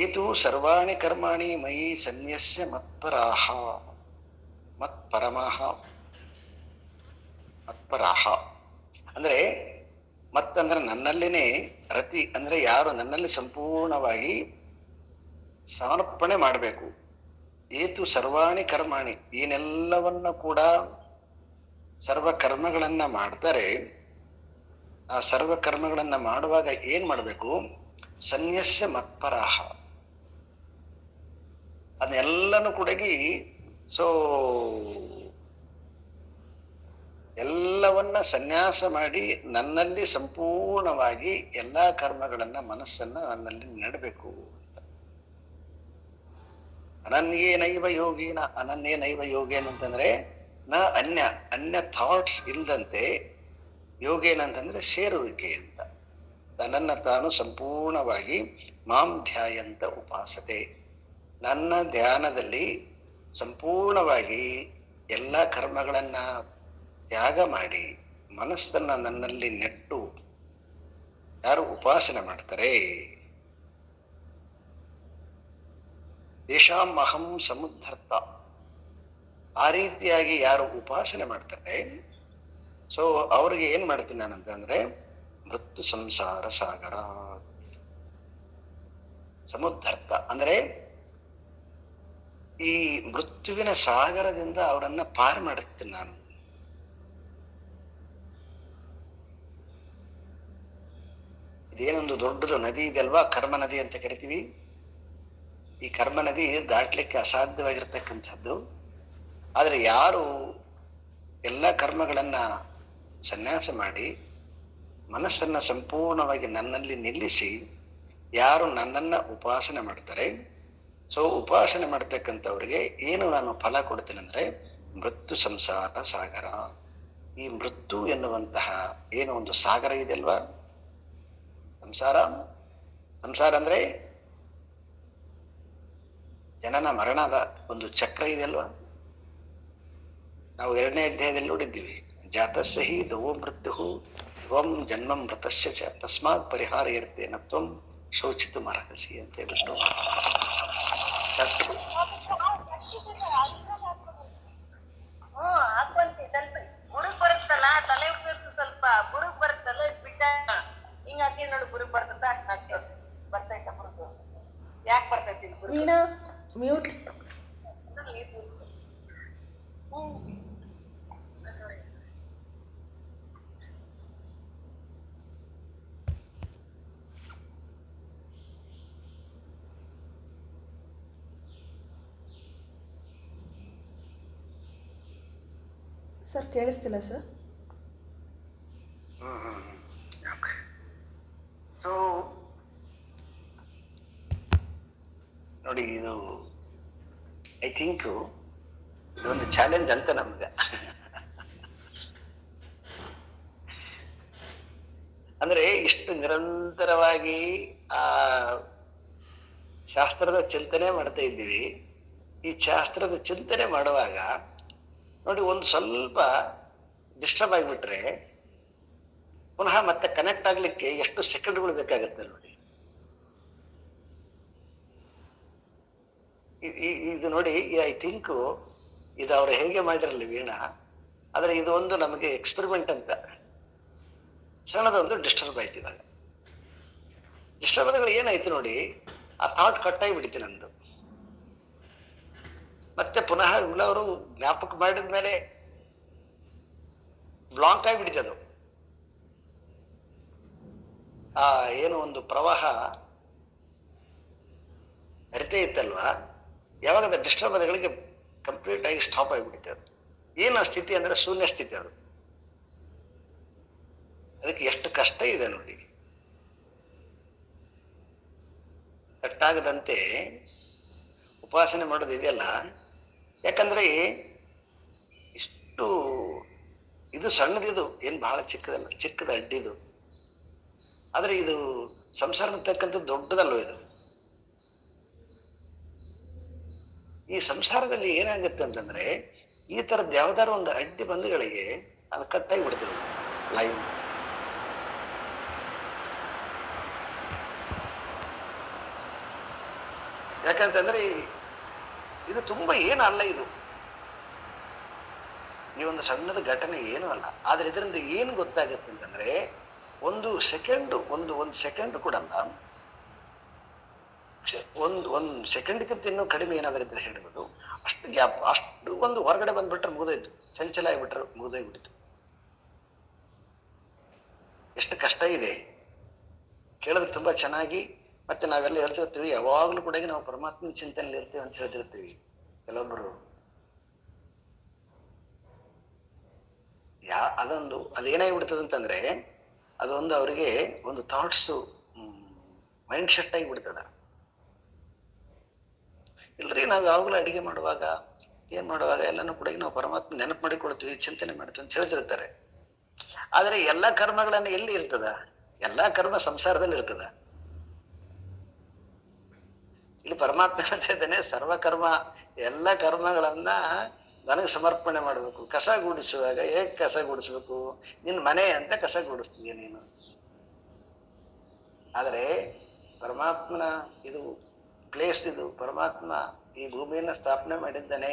ಏತು ಸರ್ವಾಣಿ ಕರ್ಮಾಣಿ ಮಯಿ ಸನ್ಯಸ್ಯ ಮತ್ಪರಾಹ ಮತ್ಪರಮಃ ಮತ್ಪರಾಹ ಅಂದ್ರೆ ಮತ್ತಂದ್ರೆ ನನ್ನಲ್ಲಿನೇ ರತಿ ಅಂದ್ರೆ ಯಾರು ನನ್ನಲ್ಲಿ ಸಂಪೂರ್ಣವಾಗಿ ಸಮರ್ಪಣೆ ಮಾಡಬೇಕು. ಏತು ಸರ್ವಾಣಿ ಕರ್ಮಾಣಿ ಏನೆಲ್ಲವನ್ನ ಕೂಡ ಸರ್ವ ಕರ್ಮಗಳನ್ನ ಮಾಡ್ತಾರೆ. ಆ ಸರ್ವ ಕರ್ಮಗಳನ್ನ ಮಾಡುವಾಗ ಏನ್ ಮಾಡಬೇಕು, ಸನ್ಯಸ್ಯ ಮತ್ಪರಾಹ ಅದನ್ನೆಲ್ಲನೂ ಕೂಡಗಿ ಎಲ್ಲವನ್ನ ಸನ್ಯಾಸ ಮಾಡಿ ನನ್ನಲ್ಲಿ ಸಂಪೂರ್ಣವಾಗಿ ಎಲ್ಲಾ ಕರ್ಮಗಳನ್ನ ಮನಸ್ಸನ್ನ ನನ್ನಲ್ಲಿ ನೆಡಬೇಕು ಅಂತ. ಅನನ್ಯೇನೈವ ಯೋಗೀನ, ಅನನ್ಯೇನೈವ ಯೋಗೇನ ಅಂತಂದ್ರೆ ನ ಅನ್ಯ ಥಾಟ್ಸ್ ಇಲ್ದಂತೆ, ಯೋಗೇನಂತಂದ್ರೆ ಸೇರುವಿಕೆ ಅಂತ. ತನ್ನನ್ನ ತಾನು ಸಂಪೂರ್ಣವಾಗಿ ಮಾಂ ಧ್ಯಾಯಂತ ಉಪಾಸತೆ, ನನ್ನ ಧ್ಯಾನದಲ್ಲಿ ಸಂಪೂರ್ಣವಾಗಿ ಎಲ್ಲ ಕರ್ಮಗಳನ್ನ ತ್ಯಾಗ ಮಾಡಿ ಮನಸ್ಸನ್ನ ನನ್ನಲ್ಲಿ ನೆಟ್ಟು ಯಾರು ಉಪಾಸನೆ ಮಾಡ್ತಾರೆ, ತೇಷಾಂ ಅಹಂ ಸಮುದ್ಧರ್ತ, ಆ ರೀತಿಯಾಗಿ ಯಾರು ಉಪಾಸನೆ ಮಾಡ್ತಾರೆ, ಸೊ ಅವ್ರಿಗೆ ಏನ್ ಮಾಡ್ತೀನಿ ನಾನಂತಂದ್ರೆ ಮೃತ್ಯು ಸಂಸಾರ ಸಾಗರ ಸಮುದ್ಧರ್ತ ಅಂದ್ರೆ ಈ ಮೃತ್ಯುವಿನ ಸಾಗರದಿಂದ ಅವರನ್ನ ಪಾರು ಮಾಡುತ್ತೇನೆ ನಾನು. ಇದೇನೊಂದು ದೊಡ್ಡದು ನದಿ ಇದೆ ಅಲ್ವಾ, ಕರ್ಮ ನದಿ ಅಂತ ಕರಿತೀವಿ. ಈ ಕರ್ಮ ನದಿ ದಾಟ್ಲಿಕ್ಕೆ ಅಸಾಧ್ಯವಾಗಿರ್ತಕ್ಕಂಥದ್ದು. ಆದ್ರೆ ಯಾರು ಎಲ್ಲ ಕರ್ಮಗಳನ್ನ ಸನ್ಯಾಸ ಮಾಡಿ ಮನಸ್ಸನ್ನ ಸಂಪೂರ್ಣವಾಗಿ ನನ್ನಲ್ಲಿ ನಿಲ್ಲಿಸಿ ಯಾರು ನನ್ನನ್ನ ಉಪಾಸನೆ ಮಾಡ್ತಾರೆ, ಸೊ ಉಪಾಸನೆ ಮಾಡ್ತಕ್ಕಂಥವ್ರಿಗೆ ಏನು ನಾನು ಫಲ ಕೊಡ್ತೇನೆ ಅಂದ್ರೆ ಮೃತ್ಯು ಸಂಸಾರ ಸಾಗರ. ಈ ಮೃತ್ಯು ಎನ್ನುವಂತಹ ಏನು ಒಂದು ಸಾಗರ ಇದೆ ಅಲ್ವಾ ಸಂಸಾರ, ಸಂಸಾರ ಅಂದ್ರೆ ಜನನ ಮರಣದ ಒಂದು ಚಕ್ರ ಇದೆಯಲ್ವಾ. ನಾವು 2ನೇ ಅಧ್ಯಾಯದಲ್ಲಿ ನೋಡಿದ್ದೀವಿ, ಜಾತಸ್ಯ ಹಿ ಧ್ರುವೋ ಮೃತ್ಯು ಧ್ರುವಂ ಜನ್ಮಂ ಮೃತಸ್ಯ ಚ ತಸ್ಮಾತ್ ಪರಿಹಾರ ಇರ್ತೇನ ತ್ವಂ ಶೋಚಿತು ಮರಹಸಿ ಅಂತ ಹೇಳ್ಬಿಟ್ಟು ಬುರುಗ್ ಬರುತ್ತಲ್ಲ ತಲೆ ಉಪಯೋಗಿಸು, ಸ್ವಲ್ಪ ಬುರುಗ್ ಬರುತ್ತಲ್ಲ ಬಿಟ್ಟ ಹಿಂಗ ಹಾಕಿ ನೋಡಿ ಬುರುಗ್ ಬರ್ತದ ಬರ್ತೈತ ಬುರುಗು. ಯಾಕೆ ಬರ್ತೈತಿ ವೀಣಾ ಮ್ಯೂಟ್. ಸರ್ ಕೇಳಿಸ್ತಿಲ್ಲ ಸರ್. ಸೊ ನೋಡಿ, ಇದು ಐ ಥಿಂಕ್ ಇದೊಂದು ಚಾಲೆಂಜ್ ಅಂತ ನಮ್ಗೆ. ಅಂದ್ರೆ ಇಷ್ಟು ನಿರಂತರವಾಗಿ ಆ ಶಾಸ್ತ್ರದ ಚಿಂತನೆ ಮಾಡ್ತಾ ಇದ್ದೀವಿ. ಈ ಶಾಸ್ತ್ರದ ಚಿಂತನೆ ಮಾಡುವಾಗ ನೋಡಿ, ಒಂದು ಸ್ವಲ್ಪ ಡಿಸ್ಟರ್ಬ್ ಆಗಿಬಿಟ್ರೆ ಪುನಃ ಮತ್ತೆ ಕನೆಕ್ಟ್ ಆಗ್ಲಿಕ್ಕೆ ಎಷ್ಟು ಸೆಕೆಂಡ್ಗಳು ಬೇಕಾಗುತ್ತೆ ನೋಡಿ. ಇದು ನೋಡಿ, ಐ ಥಿಂಕ್ ಇದು ಅವ್ರು ಹೇಗೆ ಮಾಡಿರಲಿ ವೀಣಾ, ಆದ್ರೆ ಇದು ಒಂದು ನಮಗೆ ಎಕ್ಸ್ಪೆರಿಮೆಂಟ್ ಅಂತ. ಸಣ್ಣದೊಂದು ಡಿಸ್ಟರ್ಬ್ ಆಯ್ತು. ಇವಾಗ ಡಿಸ್ಟರ್ಬ್ ಆದಾಗ ಏನಾಯ್ತು ನೋಡಿ, ಆ ಥಾಟ್ ಕಟ್ಟಾಗಿ ಬಿಡ್ತೀನಿ ನಂದು. ಮತ್ತೆ ಪುನಃ ಅವರು ಜ್ಞಾಪಕ ಮಾಡಿದ ಮೇಲೆ ಬ್ಲಾಂಕ್ ಆಗಿಬಿಡ್ತದು. ಆ ಏನು ಒಂದು ಪ್ರವಾಹ ಹರಿತೇ ಇತ್ತಲ್ವಾ, ಯಾವಾಗ ಡಿಸ್ಟರ್ಬ್ ಆದಗಳಿಗೆ ಕಂಪ್ಲೀಟ್ ಆಗಿ ಸ್ಟಾಪ್ ಆಗಿಬಿಡುತ್ತೆ. ಅದು ಏನು ಸ್ಥಿತಿ ಅಂದ್ರೆ ಶೂನ್ಯ ಸ್ಥಿತಿ. ಅದು ಅದಕ್ಕೆ ಎಷ್ಟು ಕಷ್ಟ ಇದೆ ನೋಡಿ. ಕಟ್ಟಾಗದಂತೆ ಉಪಾಸನೆ ಮಾಡೋದು ಇದೆಯಲ್ಲ, ಯಾಕಂದ್ರೆ ಇಷ್ಟು ಇದು ಸಣ್ಣದಿದು, ಏನು ಬಹಳ ಚಿಕ್ಕದಲ್ಲ, ಚಿಕ್ಕದ ಅಡ್ಡಿದು. ಆದ್ರೆ ಇದು ಸಂಸಾರ ಅಂತಕ್ಕಂಥ ದೊಡ್ಡದಲ್ವ ಇದು. ಈ ಸಂಸಾರದಲ್ಲಿ ಏನಾಗುತ್ತೆ ಅಂತಂದ್ರೆ, ಈ ತರದ್ ಯಾವ್ದಾರು ಒಂದು ಅಡ್ಡಿ ಬಂಧುಗಳಿಗೆ ಅದು ಕಟ್ಟಾಗಿ ಬಿಡ್ತದೆ ಲೈವ್. ಯಾಕಂತಂದ್ರೆ ಇದು ತುಂಬಾ ಏನು ಅಲ್ಲ. ಇದು ಈ ಒಂದು ಸಣ್ಣದ ಘಟನೆ ಏನೂ ಅಲ್ಲ. ಆದ್ರೆ ಇದರಿಂದ ಏನು ಗೊತ್ತಾಗುತ್ತೆ ಅಂತಂದ್ರೆ, ಒಂದು ಸೆಕೆಂಡ್ ಒಂದು ಸೆಕೆಂಡ್ ಕೂಡ ಅಲ್ಲ, ಒಂದು ಸೆಕೆಂಡ್ಗಿಂತ ಇನ್ನೂ ಕಡಿಮೆ ಏನಾದ್ರೂ ಇದ್ರೆ ಹೇಳ್ಬೋದು, ಅಷ್ಟು ಗ್ಯಾಪ್, ಅಷ್ಟು ಒಂದು ಹೊರಗಡೆ ಬಂದ್ಬಿಟ್ರೆ ಮುಗಿದೋಯ್ತು, ಚಂಚಲ ಆಗಿಬಿಟ್ರೆ ಮುಗಿದೋಗ್ಬಿಟ್ಟಿತ್ತು. ಎಷ್ಟು ಕಷ್ಟ ಇದೆ ಕೇಳೋದಕ್ಕೆ ತುಂಬಾ ಚೆನ್ನಾಗಿ. ಮತ್ತೆ ನಾವೆಲ್ಲ ಹೇಳ್ತಿರ್ತೀವಿ, ಯಾವಾಗ್ಲೂ ಕೂಡ ನಾವು ಪರಮಾತ್ಮನ ಚಿಂತನೆಯಲ್ಲಿ ಇರ್ತೀವಿ ಅಂತ ಹೇಳ್ತಿರ್ತೀವಿ. ಕೆಲವೊಬ್ರು ಅದೊಂದು ಅದೇನಾಗಿಬಿಡ್ತದೆ ಅಂತಂದ್ರೆ, ಅದೊಂದು ಅವರಿಗೆ ಒಂದು ಥಾಟ್ಸ್ ಮೈಂಡ್ ಸೆಟ್ ಆಗಿ ಬಿಡ್ತದ. ಇಲ್ರಿ, ನಾವು ಯಾವಾಗಲೂ ಅಡಿಗೆ ಮಾಡುವಾಗ ಏನ್ ಮಾಡುವಾಗ ಎಲ್ಲನೂ ಕೂಡ ನಾವು ಪರಮಾತ್ಮ ನೆನಪು ಮಾಡಿಕೊಡ್ತೀವಿ, ಚಿಂತನೆ ಮಾಡ್ತೀವಿ ಅಂತ ಹೇಳ್ತಿರ್ತಾರೆ. ಆದ್ರೆ ಎಲ್ಲಾ ಕರ್ಮಗಳನ್ನ ಎಲ್ಲಿ ಇರ್ತದ? ಎಲ್ಲಾ ಕರ್ಮ ಸಂಸಾರದಲ್ಲಿ ಇರ್ತದ. ಇಲ್ಲಿ ಪರಮಾತ್ಮ ಹೇಳ್ತಾ ಇದ್ದಾನೆ, ಸರ್ವಕರ್ಮ, ಎಲ್ಲ ಕರ್ಮಗಳನ್ನ ನನಗೆ ಸಮರ್ಪಣೆ ಮಾಡಬೇಕು. ಕಸ ಗುಡಿಸುವಾಗ ಹೇಗೆ ಕಸ ಗುಡಿಸ್ಬೇಕು? ನಿನ್ ಮನೆ ಅಂತ ಕಸ ಗುಡಿಸ್ತೀಯ ನೀನು. ಆದ್ರೆ ಪರಮಾತ್ಮನ ಇದು ಪ್ಲೇಸ್, ಇದು ಪರಮಾತ್ಮ ಈ ಭೂಮಿಯನ್ನ ಸ್ಥಾಪನೆ ಮಾಡಿದ್ದಾನೆ.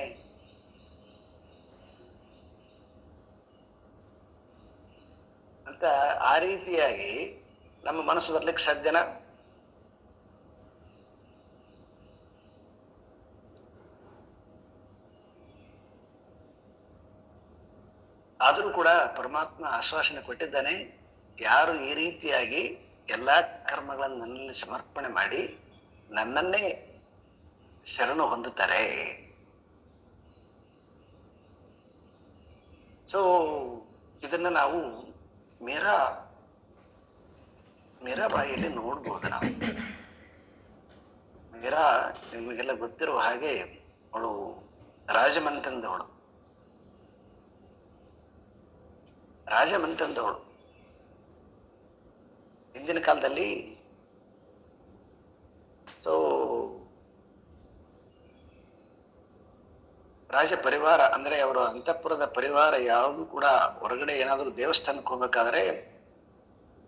ಅಂತ ಆ ರೀತಿಯಾಗಿ ನಮ್ಮ ಮನಸ್ಸು ಬರ್ಲಿಕ್ಕೆ ಸಾಧ್ಯನ? ಆದರೂ ಕೂಡ ಪರಮಾತ್ಮ ಆಶ್ವಾಸನೆ ಕೊಟ್ಟಿದ್ದಾನೆ, ಯಾರು ಈ ರೀತಿಯಾಗಿ ಎಲ್ಲಾ ಕರ್ಮಗಳನ್ನು ನನ್ನಲ್ಲಿ ಸಮರ್ಪಣೆ ಮಾಡಿ ನನ್ನನ್ನೇ ಶರಣು ಹೊಂದುತ್ತಾರೆ. ಸೊ ಇದನ್ನ ನಾವು ಮೀರಾಬಾಯಿಯಲ್ಲಿ ನೋಡ್ಬೋದು. ನಾವು ಮೀರಾ ನಿಮಗೆಲ್ಲ ಗೊತ್ತಿರುವ ಹಾಗೆ ಅವಳು ರಾಜಮನೆತನದವಳು. ಹಿಂದಿನ ಕಾಲದಲ್ಲಿ ಸೊ ರಾಜ ಪರಿವಾರ ಅಂದ್ರೆ ಅವರ ಅಂತಃಪುರದ ಪರಿವಾರ ಯಾವುದು ಕೂಡ ಹೊರಗಡೆ ಏನಾದರೂ ದೇವಸ್ಥಾನಕ್ಕೆ ಹೋಗ್ಬೇಕಾದ್ರೆ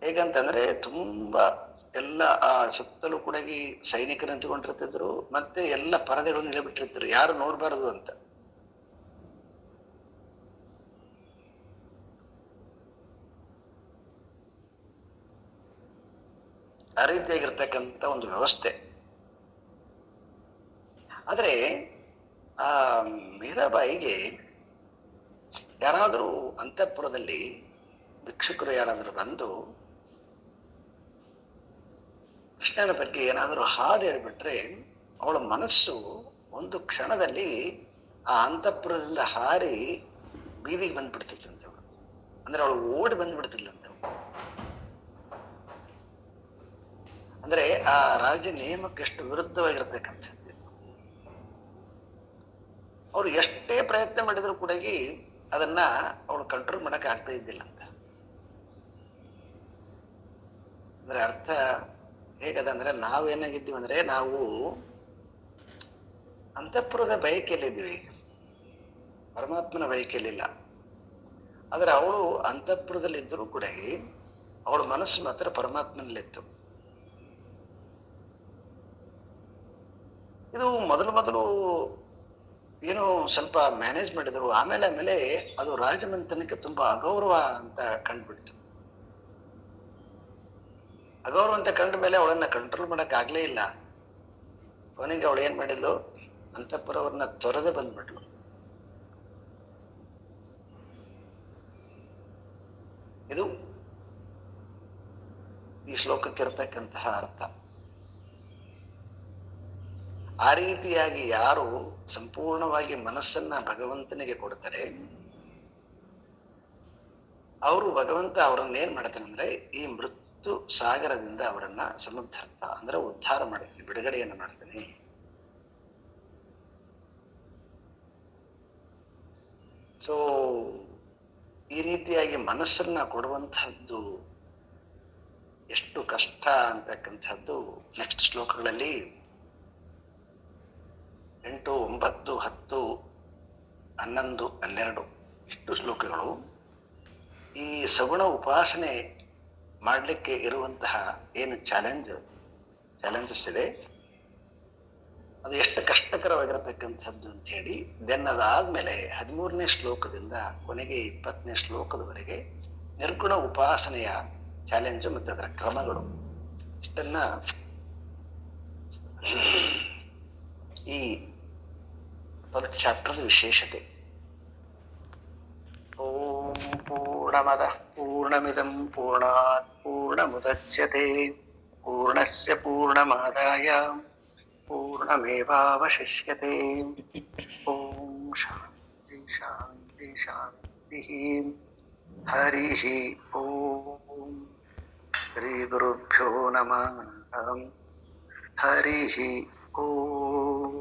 ಹೇಗಂತಂದ್ರೆ ತುಂಬಾ ಎಲ್ಲ ಆ ಸುತ್ತಲೂ ಕೂಡ ಈ ಸೈನಿಕರು ನಿಂತುಕೊಂಡಿರ್ತಿದ್ರು, ಮತ್ತೆ ಎಲ್ಲ ಪರದೆಗಳು ನಿಲ್ಲಬಿಟ್ಟಿರ್ತಿದ್ರು, ಯಾರು ನೋಡ್ಬಾರದು ಅಂತ. ಆ ರೀತಿಯಾಗಿರ್ತಕ್ಕಂಥ ಒಂದು ವ್ಯವಸ್ಥೆ. ಆದ್ರೆ ಆ ಮೀರಾಬಾಯಿಗೆ ಯಾರಾದರೂ ಅಂತಃಪುರದಲ್ಲಿ ಭಿಕ್ಷುಕರು ಯಾರಾದರೂ ಬಂದು ಕೃಷ್ಣನ ಬಗ್ಗೆ ಏನಾದರೂ ಹಾಡು ಹೇಳ್ಬಿಟ್ರೆ ಅವಳ ಮನಸ್ಸು ಒಂದು ಕ್ಷಣದಲ್ಲಿ ಆ ಅಂತಃಪುರದಿಂದ ಹಾರಿ ಬೀದಿಗೆ ಬಂದ್ಬಿಡ್ತಿತ್ತಂತೆ. ಅವಳು ಅಂದ್ರೆ ಅವಳು ಓಡಿ ಬಂದ್ಬಿಡ್ತಿದ್ಲಂತೆ. ಅಂದ್ರೆ ಆ ರಾಜ್ಯ ನಿಯಮಕ್ಕೆ ಎಷ್ಟು ವಿರುದ್ಧವಾಗಿರ್ತಕ್ಕಂಥದ್ದು. ಅವ್ರು ಎಷ್ಟೇ ಪ್ರಯತ್ನ ಮಾಡಿದ್ರು ಕೂಡ ಅದನ್ನ ಅವಳು ಕಂಟ್ರೋಲ್ ಮಾಡಕ್ ಆಗ್ತಾ ಇದ್ದಿಲ್ಲ ಅಂತ. ಅಂದ್ರೆ ಅರ್ಥ ಹೇಗದಂದ್ರೆ ನಾವೇನಾಗಿದ್ದೀವಿ ಅಂದ್ರೆ ನಾವು ಅಂತಃಪುರದ ಬಯಕೆಯಲ್ಲಿದ್ದೀವಿ, ಪರಮಾತ್ಮನ ಬಯಕೆಯಲ್ಲಿಲ್ಲ. ಆದ್ರೆ ಅವಳು ಅಂತಃಪುರದಲ್ಲಿ ಇದ್ದರೂ ಕೂಡ ಅವಳ ಮನಸ್ಸು ಮಾತ್ರ ಪರಮಾತ್ಮನಲ್ಲಿತ್ತು. ಇದು ಮೊದಲು ಏನೋ ಸ್ವಲ್ಪ ಮ್ಯಾನೇಜ್ ಮಾಡಿದ್ರು, ಆಮೇಲೆ ಅದು ರಾಜಮನೆತನಕ್ಕೆ ತುಂಬಾ ಅಗೌರವ ಅಂತ ಕಂಡುಬಿಡ್ತು. ಅಗೌರವ ಅಂತ ಕಂಡ ಮೇಲೆ ಅವಳನ್ನ ಕಂಟ್ರೋಲ್ ಮಾಡಕ್ ಆಗ್ಲೇ ಇಲ್ಲ. ಕೊನೆಗೆ ಅವಳು ಏನ್ ಮಾಡಿದ್ಲು, ಅಂತಃಪುರವನ್ನ ತೊರೆದು ಬಂದ್ಬಿಟ್ಲು. ಇದು ಈ ಶ್ಲೋಕಕ್ಕಿರ್ತಕ್ಕಂತಹ ಅರ್ಥ. ಆ ರೀತಿಯಾಗಿ ಯಾರು ಸಂಪೂರ್ಣವಾಗಿ ಮನಸ್ಸನ್ನ ಭಗವಂತನಿಗೆ ಕೊಡ್ತಾರೆ, ಅವರು ಭಗವಂತ ಅವರನ್ನ ಏನ್ ಮಾಡ್ತಾನೆ ಅಂದ್ರೆ ಈ ಮೃತ್ಯು ಸಾಗರದಿಂದ ಅವರನ್ನ ಸಮುದ್ಧಾರ್ಥ ಅಂದ್ರೆ ಉದ್ಧಾರ ಮಾಡ್ತಾನೆ, ಬಿಡುಗಡೆಯನ್ನು ಮಾಡ್ತಾನೆ. ಸೊ ಈ ರೀತಿಯಾಗಿ ಮನಸ್ಸನ್ನ ಕೊಡುವಂತಹದ್ದು ಎಷ್ಟು ಕಷ್ಟ ಅಂತಕ್ಕಂಥದ್ದು ನೆಕ್ಸ್ಟ್ ಶ್ಲೋಕಗಳಲ್ಲಿ 8, 9, 10, 11, 12 ಇಷ್ಟು ಶ್ಲೋಕಗಳು ಈ ಸಗುಣ ಉಪಾಸನೆ ಮಾಡಲಿಕ್ಕೆ ಇರುವಂತಹ ಏನು ಚಾಲೆಂಜಸ್ ಇದೆ, ಅದು ಎಷ್ಟು ಕಷ್ಟಕರವಾಗಿರತಕ್ಕಂಥದ್ದು ಅಂತ ಹೇಳಿ ದೆನ್ ಅದಾದ್ಮೇಲೆ 13ನೇ ಶ್ಲೋಕದಿಂದ ಕೊನೆಗೆ 20ನೇ ಶ್ಲೋಕದವರೆಗೆ ನಿರ್ಗುಣ ಉಪಾಸನೆಯ ಚಾಲೆಂಜು ಮತ್ತು ಅದರ ಕ್ರಮಗಳು ಇಷ್ಟನ್ನ ಈ 12th ಚಾಪ್ಟರ್ ವಿಶೇಷತೆ. ಓಂ ಪೂರ್ಣಮದಃ ಪೂರ್ಣಮಿದಂ ಪೂರ್ಣಾತ್ ಪೂರ್ಣಮುದಚ್ಯತೆ ಪೂರ್ಣಸ್ಯ ಪೂರ್ಣಮಾದಾಯ ಪೂರ್ಣಮೇವಾವಶಿಷ್ಯತೆ. ಓಂ ಶಾಂತಿ ಶಾಂತಿ ಶಾಂತಿ. ಹರಿ ಓಂ ಶ್ರೀ ಗುರುಭ್ಯೋ ನಮಃ. ಹರಿ ಓಂ.